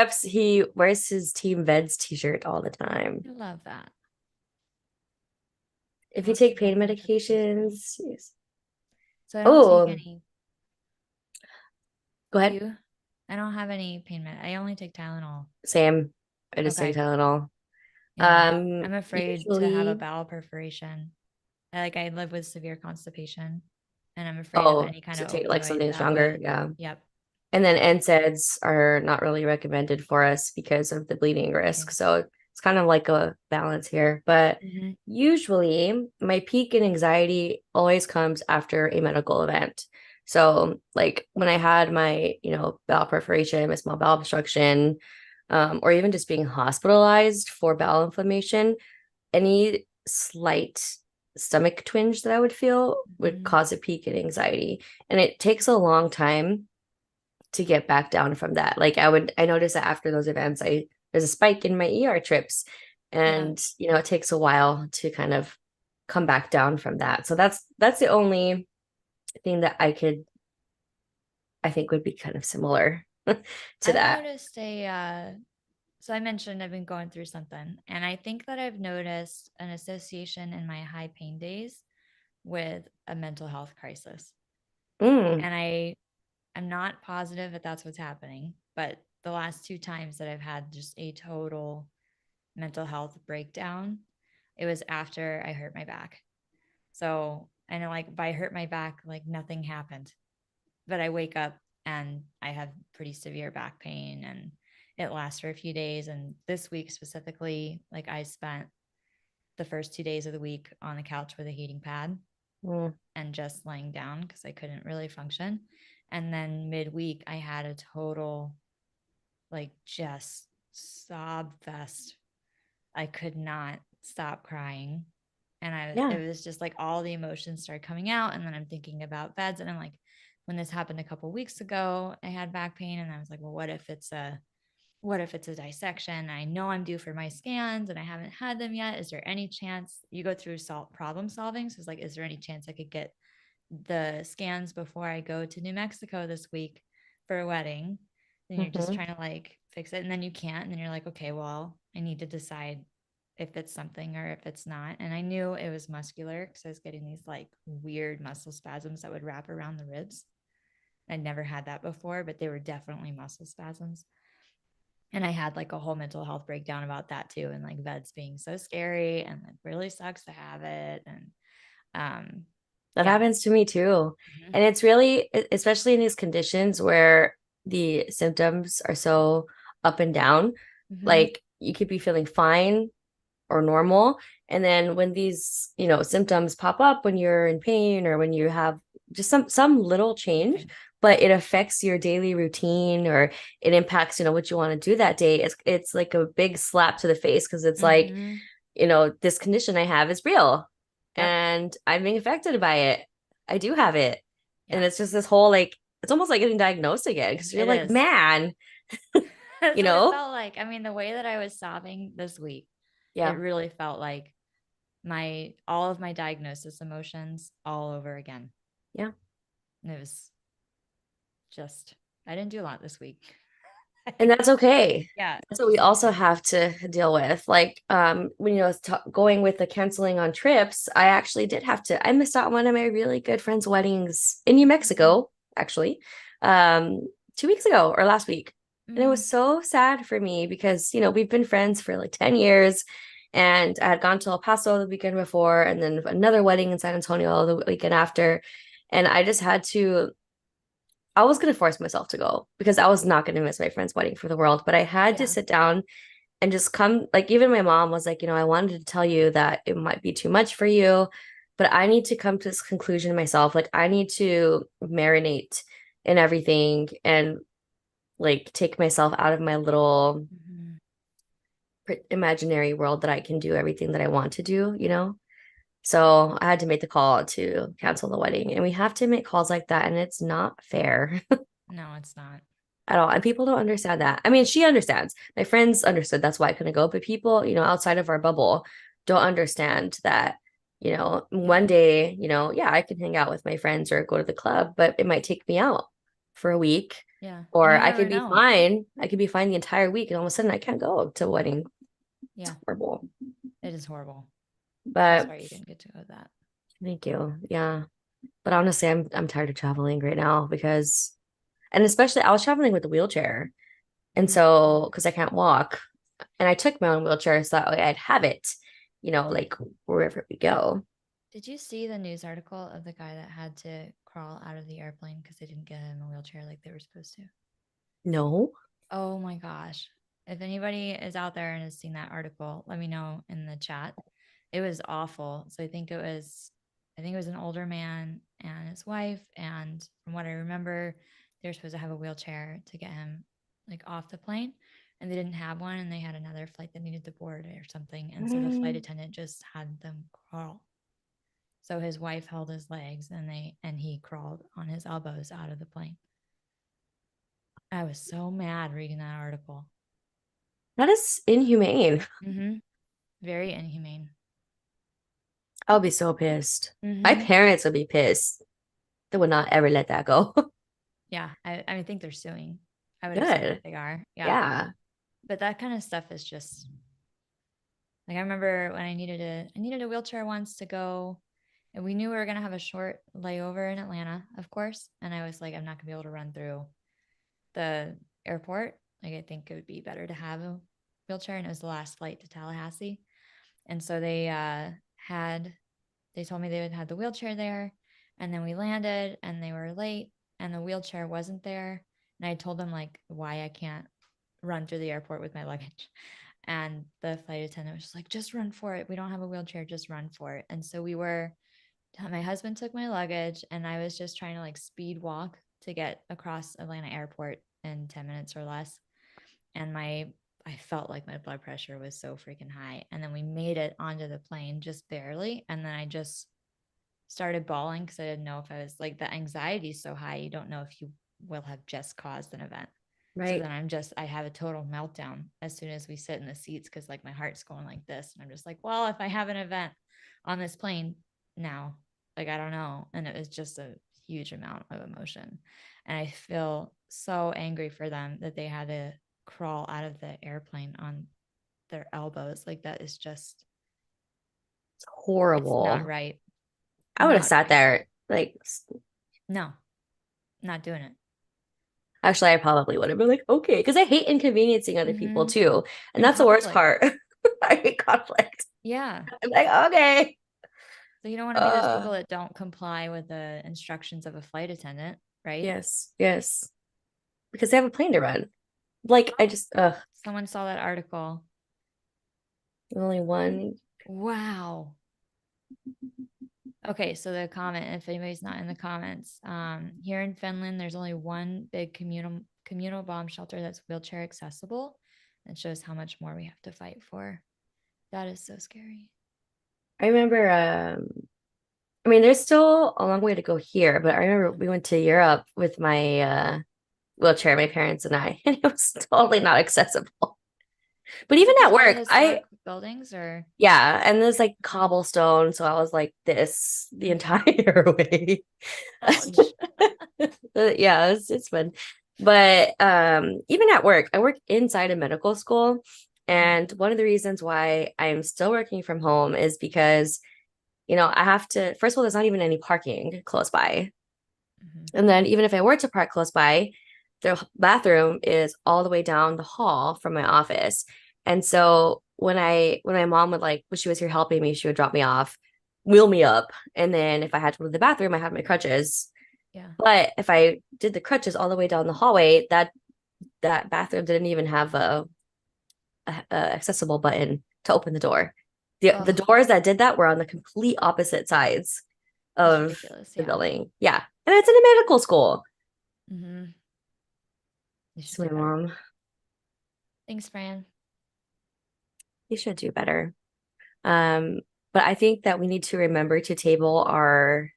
wears his Team VEDS t-shirt all the time. I love that. If you Lots take of pain welcome cookies. medications, So I don't take oh, any. go Do ahead. you? I don't have any pain med. I only take Tylenol. Same. I just take Okay. Tylenol. Yeah. I'm afraid to have a Usually, bowel perforation. I live with severe constipation and I'm afraid of oh, any kind to of take like opioid something that stronger. would, Yeah. yep. And then NSAIDs are not really recommended for us because of the bleeding risk. Okay. So it's kind of like a balance here. But Hmm. usually my peak in anxiety always comes after a medical event. So like when I had my, bowel perforation, my small bowel obstruction, or even just being hospitalized for bowel inflammation, any slight stomach twinge that I would feel would Hmm. cause a peak in anxiety. And it takes a long time to get back down from that. Like I noticed that after those events, there's a spike in my ER trips. Yeah. And it takes a while to kind of come back down from that. So that's the only thing that I think would be kind of similar to I've that. noticed so I mentioned I've been going through something, and I think that I've noticed an association in my high pain days with a mental health crisis. Mm, And I'm not positive that that's what's happening, but the last two times that I've had just a total mental health breakdown, it was after I hurt my back. So, and like by hurt my back, like nothing happened, but I wake up and I have pretty severe back pain and it lasts for a few days. And this week specifically, like I spent the first 2 days of the week on the couch with a heating pad Mm. and just laying down because I couldn't really function. And then midweek, I had a total, like, just sob fest. I could not stop crying. And Yeah. it was just like all the emotions started coming out. And then I'm thinking about VEDS. And I'm like, when this happened a couple weeks ago, I had back pain. And I was like, well, what if it's a dissection? I know I'm due for my scans and I haven't had them yet. Is there any chance you go through problem solving? So it's like, is there any chance I could get the scans before I go to New Mexico this week for a wedding? Then you're just Hmm. trying to like fix it and then you can't. And then you're like, okay, well, I need to decide if it's something or if it's not. And I knew it was muscular because I was getting these like weird muscle spasms that would wrap around the ribs. I'd never had that before, but they were definitely muscle spasms. And I had like a whole mental health breakdown about that too. And like VEDS being so scary and it really sucks to have it. And um, That yeah. happens to me too. Mhm. And it's really, especially in these conditions where the symptoms are so up and down, Mhm. like you could be feeling fine or normal. And then when these, symptoms pop up when you're in pain or when you have just some little change, Anything. but it affects your daily routine or it impacts, what you want to do that day. It's like a big slap to the face because it's like, Mhm. this condition I have is real Yep. and I'm being affected by it. I do have it. And Yeah. it's just this whole like, it's almost like getting diagnosed again because you're It like, is. man, That's you what it know? felt like. I mean, the way that I was sobbing this week, it Yeah. really felt like my all of my diagnosis emotions all over again. Yeah. And it was just I didn't do a lot this week. And that's okay. Yeah, That's what we just also okay. have to deal with. Like, when going with the canceling on trips, I actually did have to. I missed out on one of my really good friends' weddings in New Mhm. Mexico, actually, um, 2 weeks ago or last week, and it Mhm. was so sad for me because we've been friends for like 10 years, and I had gone to El Paso the weekend before, and then another wedding in San Antonio the weekend after, and I just had to. I was going to force myself to go because I was not going to miss my friend's wedding for the world. But I had to Yeah. sit down and just come. Like, even my mom was like, I wanted to tell you that it might be too much for you, but I need to come to this conclusion myself. Like, I need to marinate in everything and like take myself out of my little Mhm. imaginary world that I can do everything that I want to do. So I had to make the call to cancel the wedding. And we have to make calls like that. And it's not fair. No, it's not. At all. And people don't understand that. I mean, she understands. My friends understood that's why I couldn't go, but people, outside of our bubble don't understand that, one Yeah. day, yeah, I can hang out with my friends or go to the club, but it might take me out for a week. Yeah. And Or you I never could be know. fine. I could be fine the entire week, and all of a sudden I can't go to a wedding. It's Yeah. horrible. It is horrible. I'm But sorry you didn't get to go to that. thank you. Yeah. But honestly, I'm tired of traveling right now because and especially I was traveling with a wheelchair. And Mhm. so, because I can't walk, and I took my own wheelchair so that way I'd have it, like wherever we go. Did you see the news article of the guy that had to crawl out of the airplane because they didn't get him a wheelchair like they were supposed to? No. Oh my gosh. If anybody is out there and has seen that article, let me know in the chat. It was awful. So I think it was an older man and his wife. And from what I remember, they were supposed to have a wheelchair to get him like off the plane. And they didn't have one and they had another flight that needed to board or something. And so the flight Mm. attendant just had them crawl. So his wife held his legs and he crawled on his elbows out of the plane. I was so mad reading that article. That is inhumane. Mm-hmm. Very inhumane. I would be so pissed. My Mm-hmm. parents would be pissed. They would not ever let that go. Yeah, I think they're suing. I would assume that Good. they are. Yeah, Yeah. but that kind of stuff is just like I remember when I needed a wheelchair once to go And we knew we were going to have a short layover in Atlanta, of course. And I was like, I'm not going to be able to run through the airport. Like, I think it would be better to have a wheelchair. And it was the last flight to Tallahassee. And so they told me they would have the wheelchair there. And then we landed and they were late and the wheelchair wasn't there. And I told them like why I can't run through the airport with my luggage. And the flight attendant was just like, just run for it. We don't have a wheelchair, just run for it. And so my husband took my luggage and I was just trying to like speed walk to get across Atlanta airport in 10 minutes or less. And I felt like my blood pressure was so freaking high. And then we made it onto the plane just barely. And then I just started bawling because I didn't know if I was like, the anxiety is so high. You don't know if you will have just caused an event. So Right. then I have a total meltdown as soon as we sit in the seats because like my heart's going like this. And I'm just like, well, if I have an event on this plane now, like, I don't know. And it was just a huge amount of emotion. And I feel so angry for them that they had to crawl out of the airplane on their elbows. Like, that is just, It's it's not horrible. right. I would have Not sat right. there like No, not doing it. actually I probably would have been like, okay, because I hate inconveniencing other people Mm-hmm. too. And In that's the worst conflict. part. I hate conflict. Yeah. I'm like, okay. So you don't want to be those Uh people that don't comply with the instructions of a flight attendant, right? yes, yes. Because they have a plane to run. Like I just Someone saw that article. only one. Wow. Okay, so the comment, if anybody's not in the comments, here in Finland, there's only one big communal bomb shelter that's wheelchair accessible. That shows how much more we have to fight for. That is so scary. I remember I mean there's still a long way to go here, but I remember Yeah. we went to Europe with my wheelchair, my parents and I, and it was totally not accessible. But Is even it at those really work, I historic buildings or? yeah, and there's like cobblestone, so I was like this the Okay. entire way. Ouch. Yeah, it's fun. But even at work, I work inside a medical school, Mhm, and one of the reasons why I'm still working from home is because, I have to, first of all, there's not even any parking close by. mhm. And then even if I were to park close by, the bathroom is all the way down the hall from my office. And so when my mom would like when she was here helping me, she would drop me off, wheel me up, and then if I had to go to the bathroom, I had my crutches. Yeah. But if I did the crutches all the way down the hallway, that bathroom didn't even have a accessible button to open the door. The Oh, doors that did that were on the complete opposite sides that's of ridiculous. the Yeah. building. Yeah. And it's in a medical school. Hmm. They should So my do better. mom, Thanks, Fran. you should do better. Um, but I think that we need to remember to table our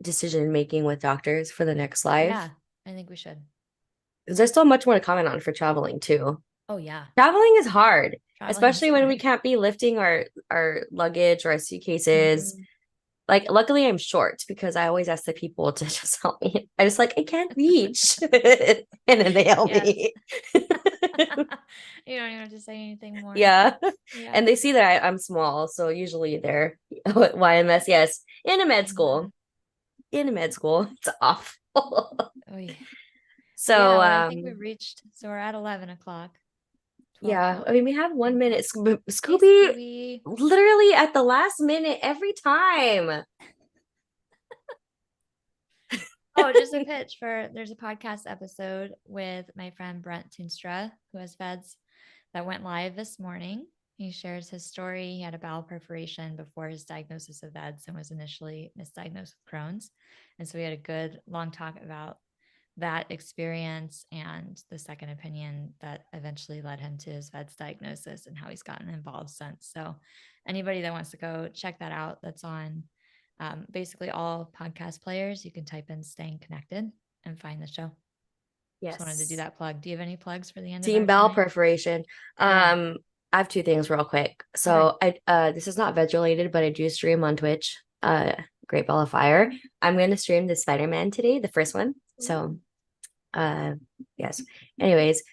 decision making with doctors for the next life. Yeah, I think we should. Because there's still much more to comment on for traveling too. Oh, yeah. Traveling is hard, Traveling is especially when we hard. can't be lifting our luggage or our suitcases. Mhm. Like, luckily, I'm short because I always ask the people to just help me. I just like, I can't reach. And then they help Yes. me. You don't even have to say anything more. Yeah. Yeah. And they see that I'm small. So usually they're YMS, yes, in a med Mhm. school. In a med school. It's awful. Oh, yeah. Well, yeah. So Well, I think we've reached, so we're at 11 o'clock, 12 yeah, I o'clock. mean we have 1 minute. Hey, Scooby Scooby. literally at the last minute every time. Oh, just a pitch for there's a podcast episode with my friend Brent Toonstra, who has VEDS, that went live this morning. He shares his story. He had a bowel perforation before his diagnosis of VEDS and was initially misdiagnosed with Crohn's. And so we had a good long talk about that experience and the second opinion that eventually led him to his VEDS diagnosis and how he's gotten involved since. So anybody that wants to go check that out, that's on basically all podcast players. You can type in Staying Connected and find the show. Just wanted to do Yes. that plug. Do you have any plugs for the end of Team our bowel time? perforation. Yeah. I have two things real quick. Okay. So I this is not veg related, but I do stream on Twitch. Great Ball of Fire. I'm going to stream the Spider-Man today, the first one. So uh yes. Anyways,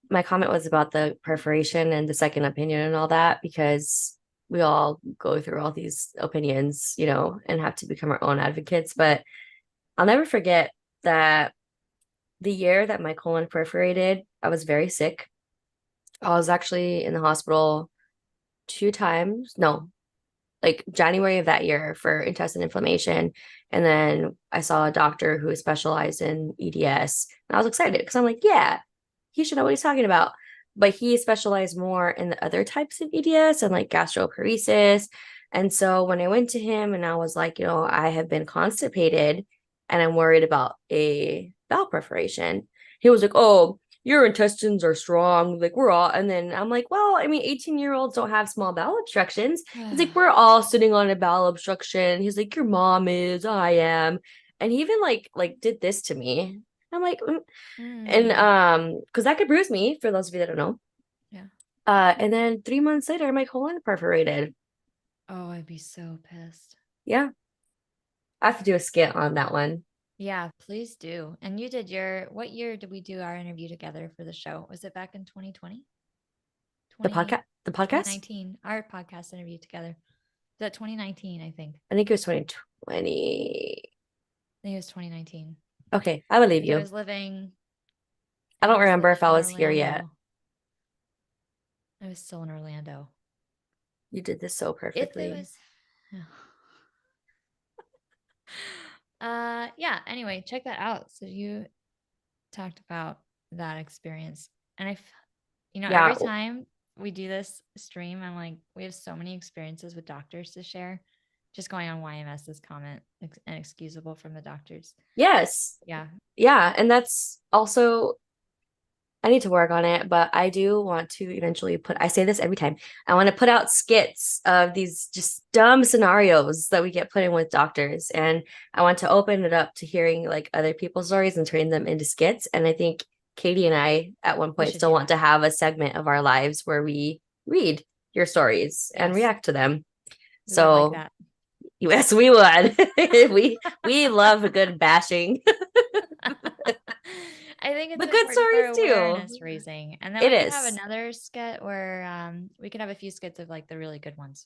my comment was about the perforation and the second opinion and all that because we all go through all these opinions, and have to become our own advocates. But I'll never forget that the year that my colon perforated, I was very sick. I was actually in the hospital 2 times. No, like January of that year for intestine inflammation. And then I saw a doctor who specialized in EDS. And I was excited because I'm like, yeah, he should know what he's talking about. But he specialized more in the other types of EDS and like gastroparesis. And so when I went to him and I was like, I have been constipated and I'm worried about a bowel perforation, he was like, oh, your intestines are strong. Like we're all, and then I'm like, well, I mean, 18-year-olds don't have small bowel obstructions. He's like, we're all sitting on a bowel obstruction. He's like, your mom is, I am. And he even like did this to me. I'm like, and Mm. because that could bruise me, for those of you that don't know. Yeah. And then 3 months later, my colon perforated. Oh, I'd be so pissed. Yeah. I have to do a skit on that one. Yeah, please do. And what year did we do our interview together for the show? Was it back in 2020? The 20, podcast, the podcast? 2019, our podcast interview together. Was that 2019, I think. I think it was 2020. I think it was 2019. Okay, I believe I you. was living I I don't was remember living if I in was here yet. Orlando. I was still in Orlando. You did this so If it perfectly. was yeah, anyway, check that out. So you talked about that experience. And Yeah. every time we do this stream, I'm like, we have so many experiences with doctors to share. Just going on YMS's comment, inexcusable from the doctors. Yes. Yeah. Yeah. And that's also, I need to work on it, but I do want to eventually I say this every time. I want to put out skits of these just dumb scenarios that we get put in with doctors. And I want to open it up to hearing like other people's stories and turning them into skits. And I think Katie and I at one We point should still do want that. to have a segment of our lives where we read your stories and Yes. react to them. We would like So that. yes, we would. we love a good bashing. I think it's But good important for stories too. awareness raising. And then It we could have is. another skit where we could have a few skits of like the really good ones.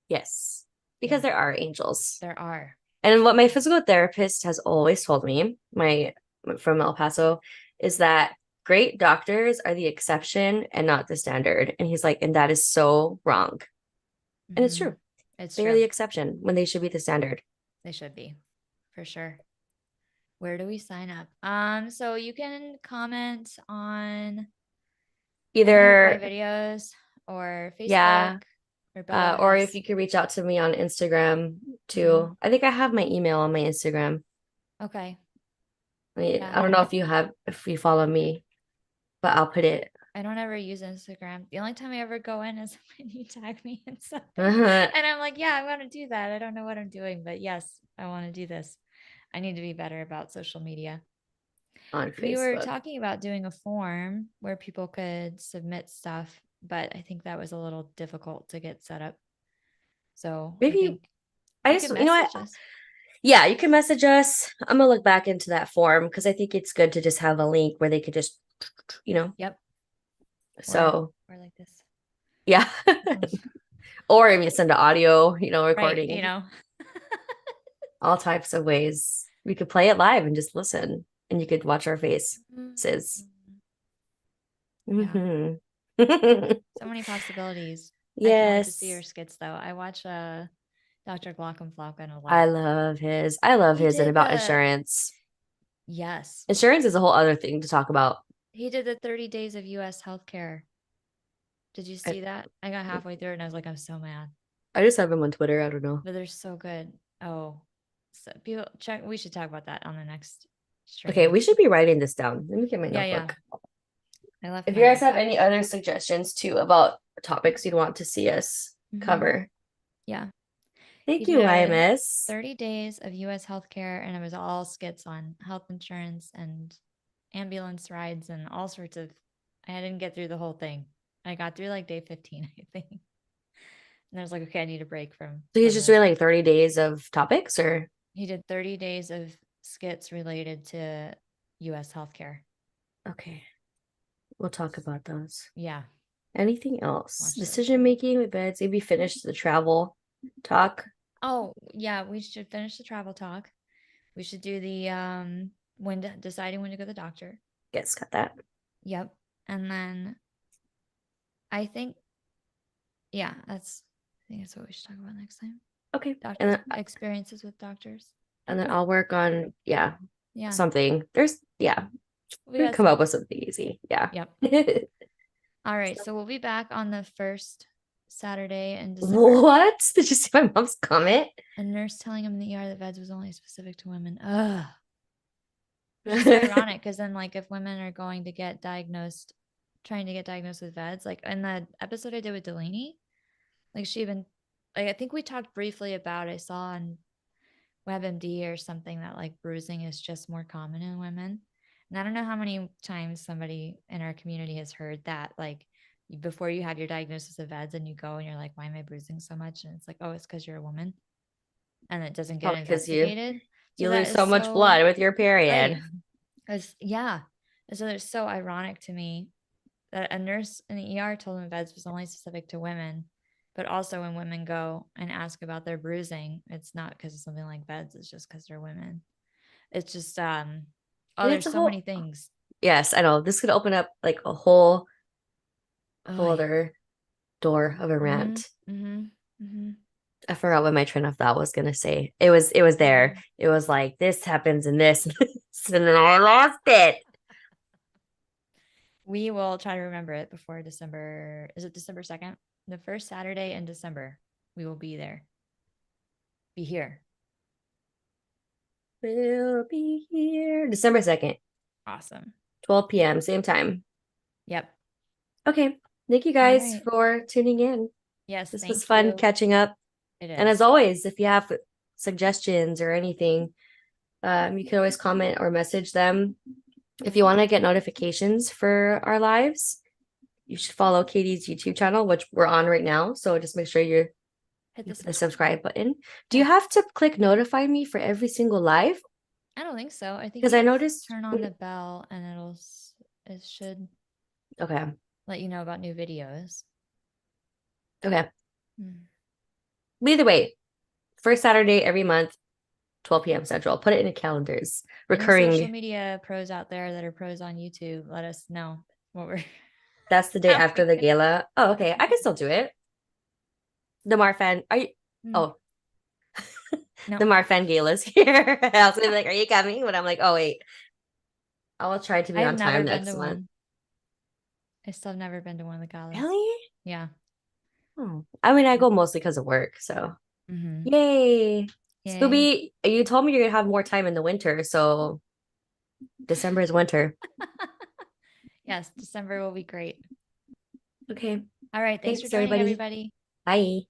Yes. Because Yeah, there are angels. there are. And what my physical therapist has always told me, my from El Paso, is that great doctors are the exception and not the standard. And he's like, and that is so wrong. And it's Mm-hmm. true. It's They are true. the exception when they should be the standard. They should be, for sure. Where do we sign up? So you can comment on any of my Either, videos or Facebook yeah, or both of or if us. you could reach out to me on Instagram Mm-hmm. too. I think I have my email on my Instagram. Okay. I Yeah. don't know if you follow me, but I'll put it. I don't ever use Instagram. The only time I ever go in is when you tag me in something. Uh-huh. And I'm like, yeah, I want to do that. I don't know what I'm doing, but yes, I want to do this. I need to be better about social media. On We were Facebook. talking about doing a form where people could submit stuff, but I think that was a little difficult to get set up. So I Maybe think I you just, could you know what? message us. Yeah, you can message us. I'm gonna look back into that form because I think it's good to just have a link where they could just, you know. Yep. Or So or like this. yeah. Or if you send an audio, Right. recording, all types of ways. We could play it live and just listen, and you could watch our faces. Yeah. Hmm. So many possibilities. I can't wait to see your Yes. skits though. I watch Dr. Glockenflauken a I lot. love his. I love He his and did about the insurance. yes. Insurance is a whole other thing to talk about. He did the 30 days of US healthcare. Did you I, see that? I got halfway through it and I was like, I'm so mad. I just have him on Twitter. I don't know. But they're so good. Oh. So people check we should talk about that on the next Okay, stream. we should be writing this down. Let me get my Yeah, yeah. notebook. I left If you guys my have any other suggestions too about topics you'd want to see us cover, yeah. He thank did you, a IMS. 30 days of US healthcare and it was all skits on health insurance and ambulance rides and all sorts of I didn't get through the whole thing. I got through like day 15, I think. And I was like, okay, I need a break So he's from just this. doing like 30 days of topics, or He did 30 days of skits related to US healthcare. okay, we'll talk about those. Yeah. Anything else? Watch those Decision shows. making with beds. Maybe finish the travel talk. Oh, yeah, we should finish the travel talk. We should do the deciding when to go to the doctor. Yes, got that. Yep. And then I think I think that's what we should talk about next time. Okay. Doctors experiences with doctors. And then I'll work on Yeah. something. We We can got come up something. with something easy. Yeah. Yep. All right. So we'll be back on the first Saturday in December. What? Did you see my mom's comment? A nurse telling him in the ER that VEDS was only specific to women. Ugh. Which is ironic because then, like, if women are going to get diagnosed, trying to get diagnosed with VEDS, like in the episode I did with Delaney, like she even, like, I think we talked briefly about, I saw on WebMD or something that like bruising is just more common in women. And I don't know how many times somebody in our community has heard that, like, before you have your diagnosis of VEDS and you go and you're like, why am I bruising so much? And it's like, oh, it's because you're a woman and it doesn't get Probably because you investigated. So you that lose is so much so blood with your right. period. Yeah. And so it's so ironic to me that a nurse in the ER told him VEDS was only specific to women, but also when women go and ask about their bruising, it's not because of something like VEDS, it's just because they're women. It's just And it's there's a so many whole things. yes, I know. This could open up like a whole Oh. other door of a Mm-hmm. rant. Mm-hmm. Mm-hmm. I forgot what my train of thought was gonna say. It was there. Mm. It was like this happens and this, and then I lost it. We will try to remember it before December. Is it December 2nd? The first Saturday in December. We will be there. Be here. We'll be here December 2nd, Awesome. 12 p.m., same time. Yep. Okay. Thank you All guys right. for tuning in. Yes, This was thank fun you. catching up. It And as is. always, if you have suggestions or anything, you can always comment or message them. If you want to get notifications for our lives, you should follow Katie's YouTube channel, which we're on right now. So just make sure you Hit hit the the subscribe. subscribe button. Do you Yep. have to click notify me for every single live? I don't think so. I think Because you I just noticed. turn on the bell and it should Okay. let you know about new videos. Okay. Mm. Either way, first Saturday every month, 12 p.m. Central. Put it in the calendars. Any social Recurring. media pros out there that are pros on YouTube, let us know what we're That's the day how after we the can. gala. Oh, okay. I can still do it. The Marfan. Are you? Mm. Oh, No, the Marfan gala's here. I was gonna be like, "Are you coming?" But I'm like, "Oh wait, I will try to be I've on never time been next to month." one. I still have never been to one of the galas. Really? Yeah. Oh. I mean, I go mostly because of work. So, Mm-hmm. yay. Yay. Scooby, you told me you're gonna have more time in the winter, so December is winter. Yes, December will be great. Okay. All right. Thanks for Thanks, joining, everybody. everybody. Bye.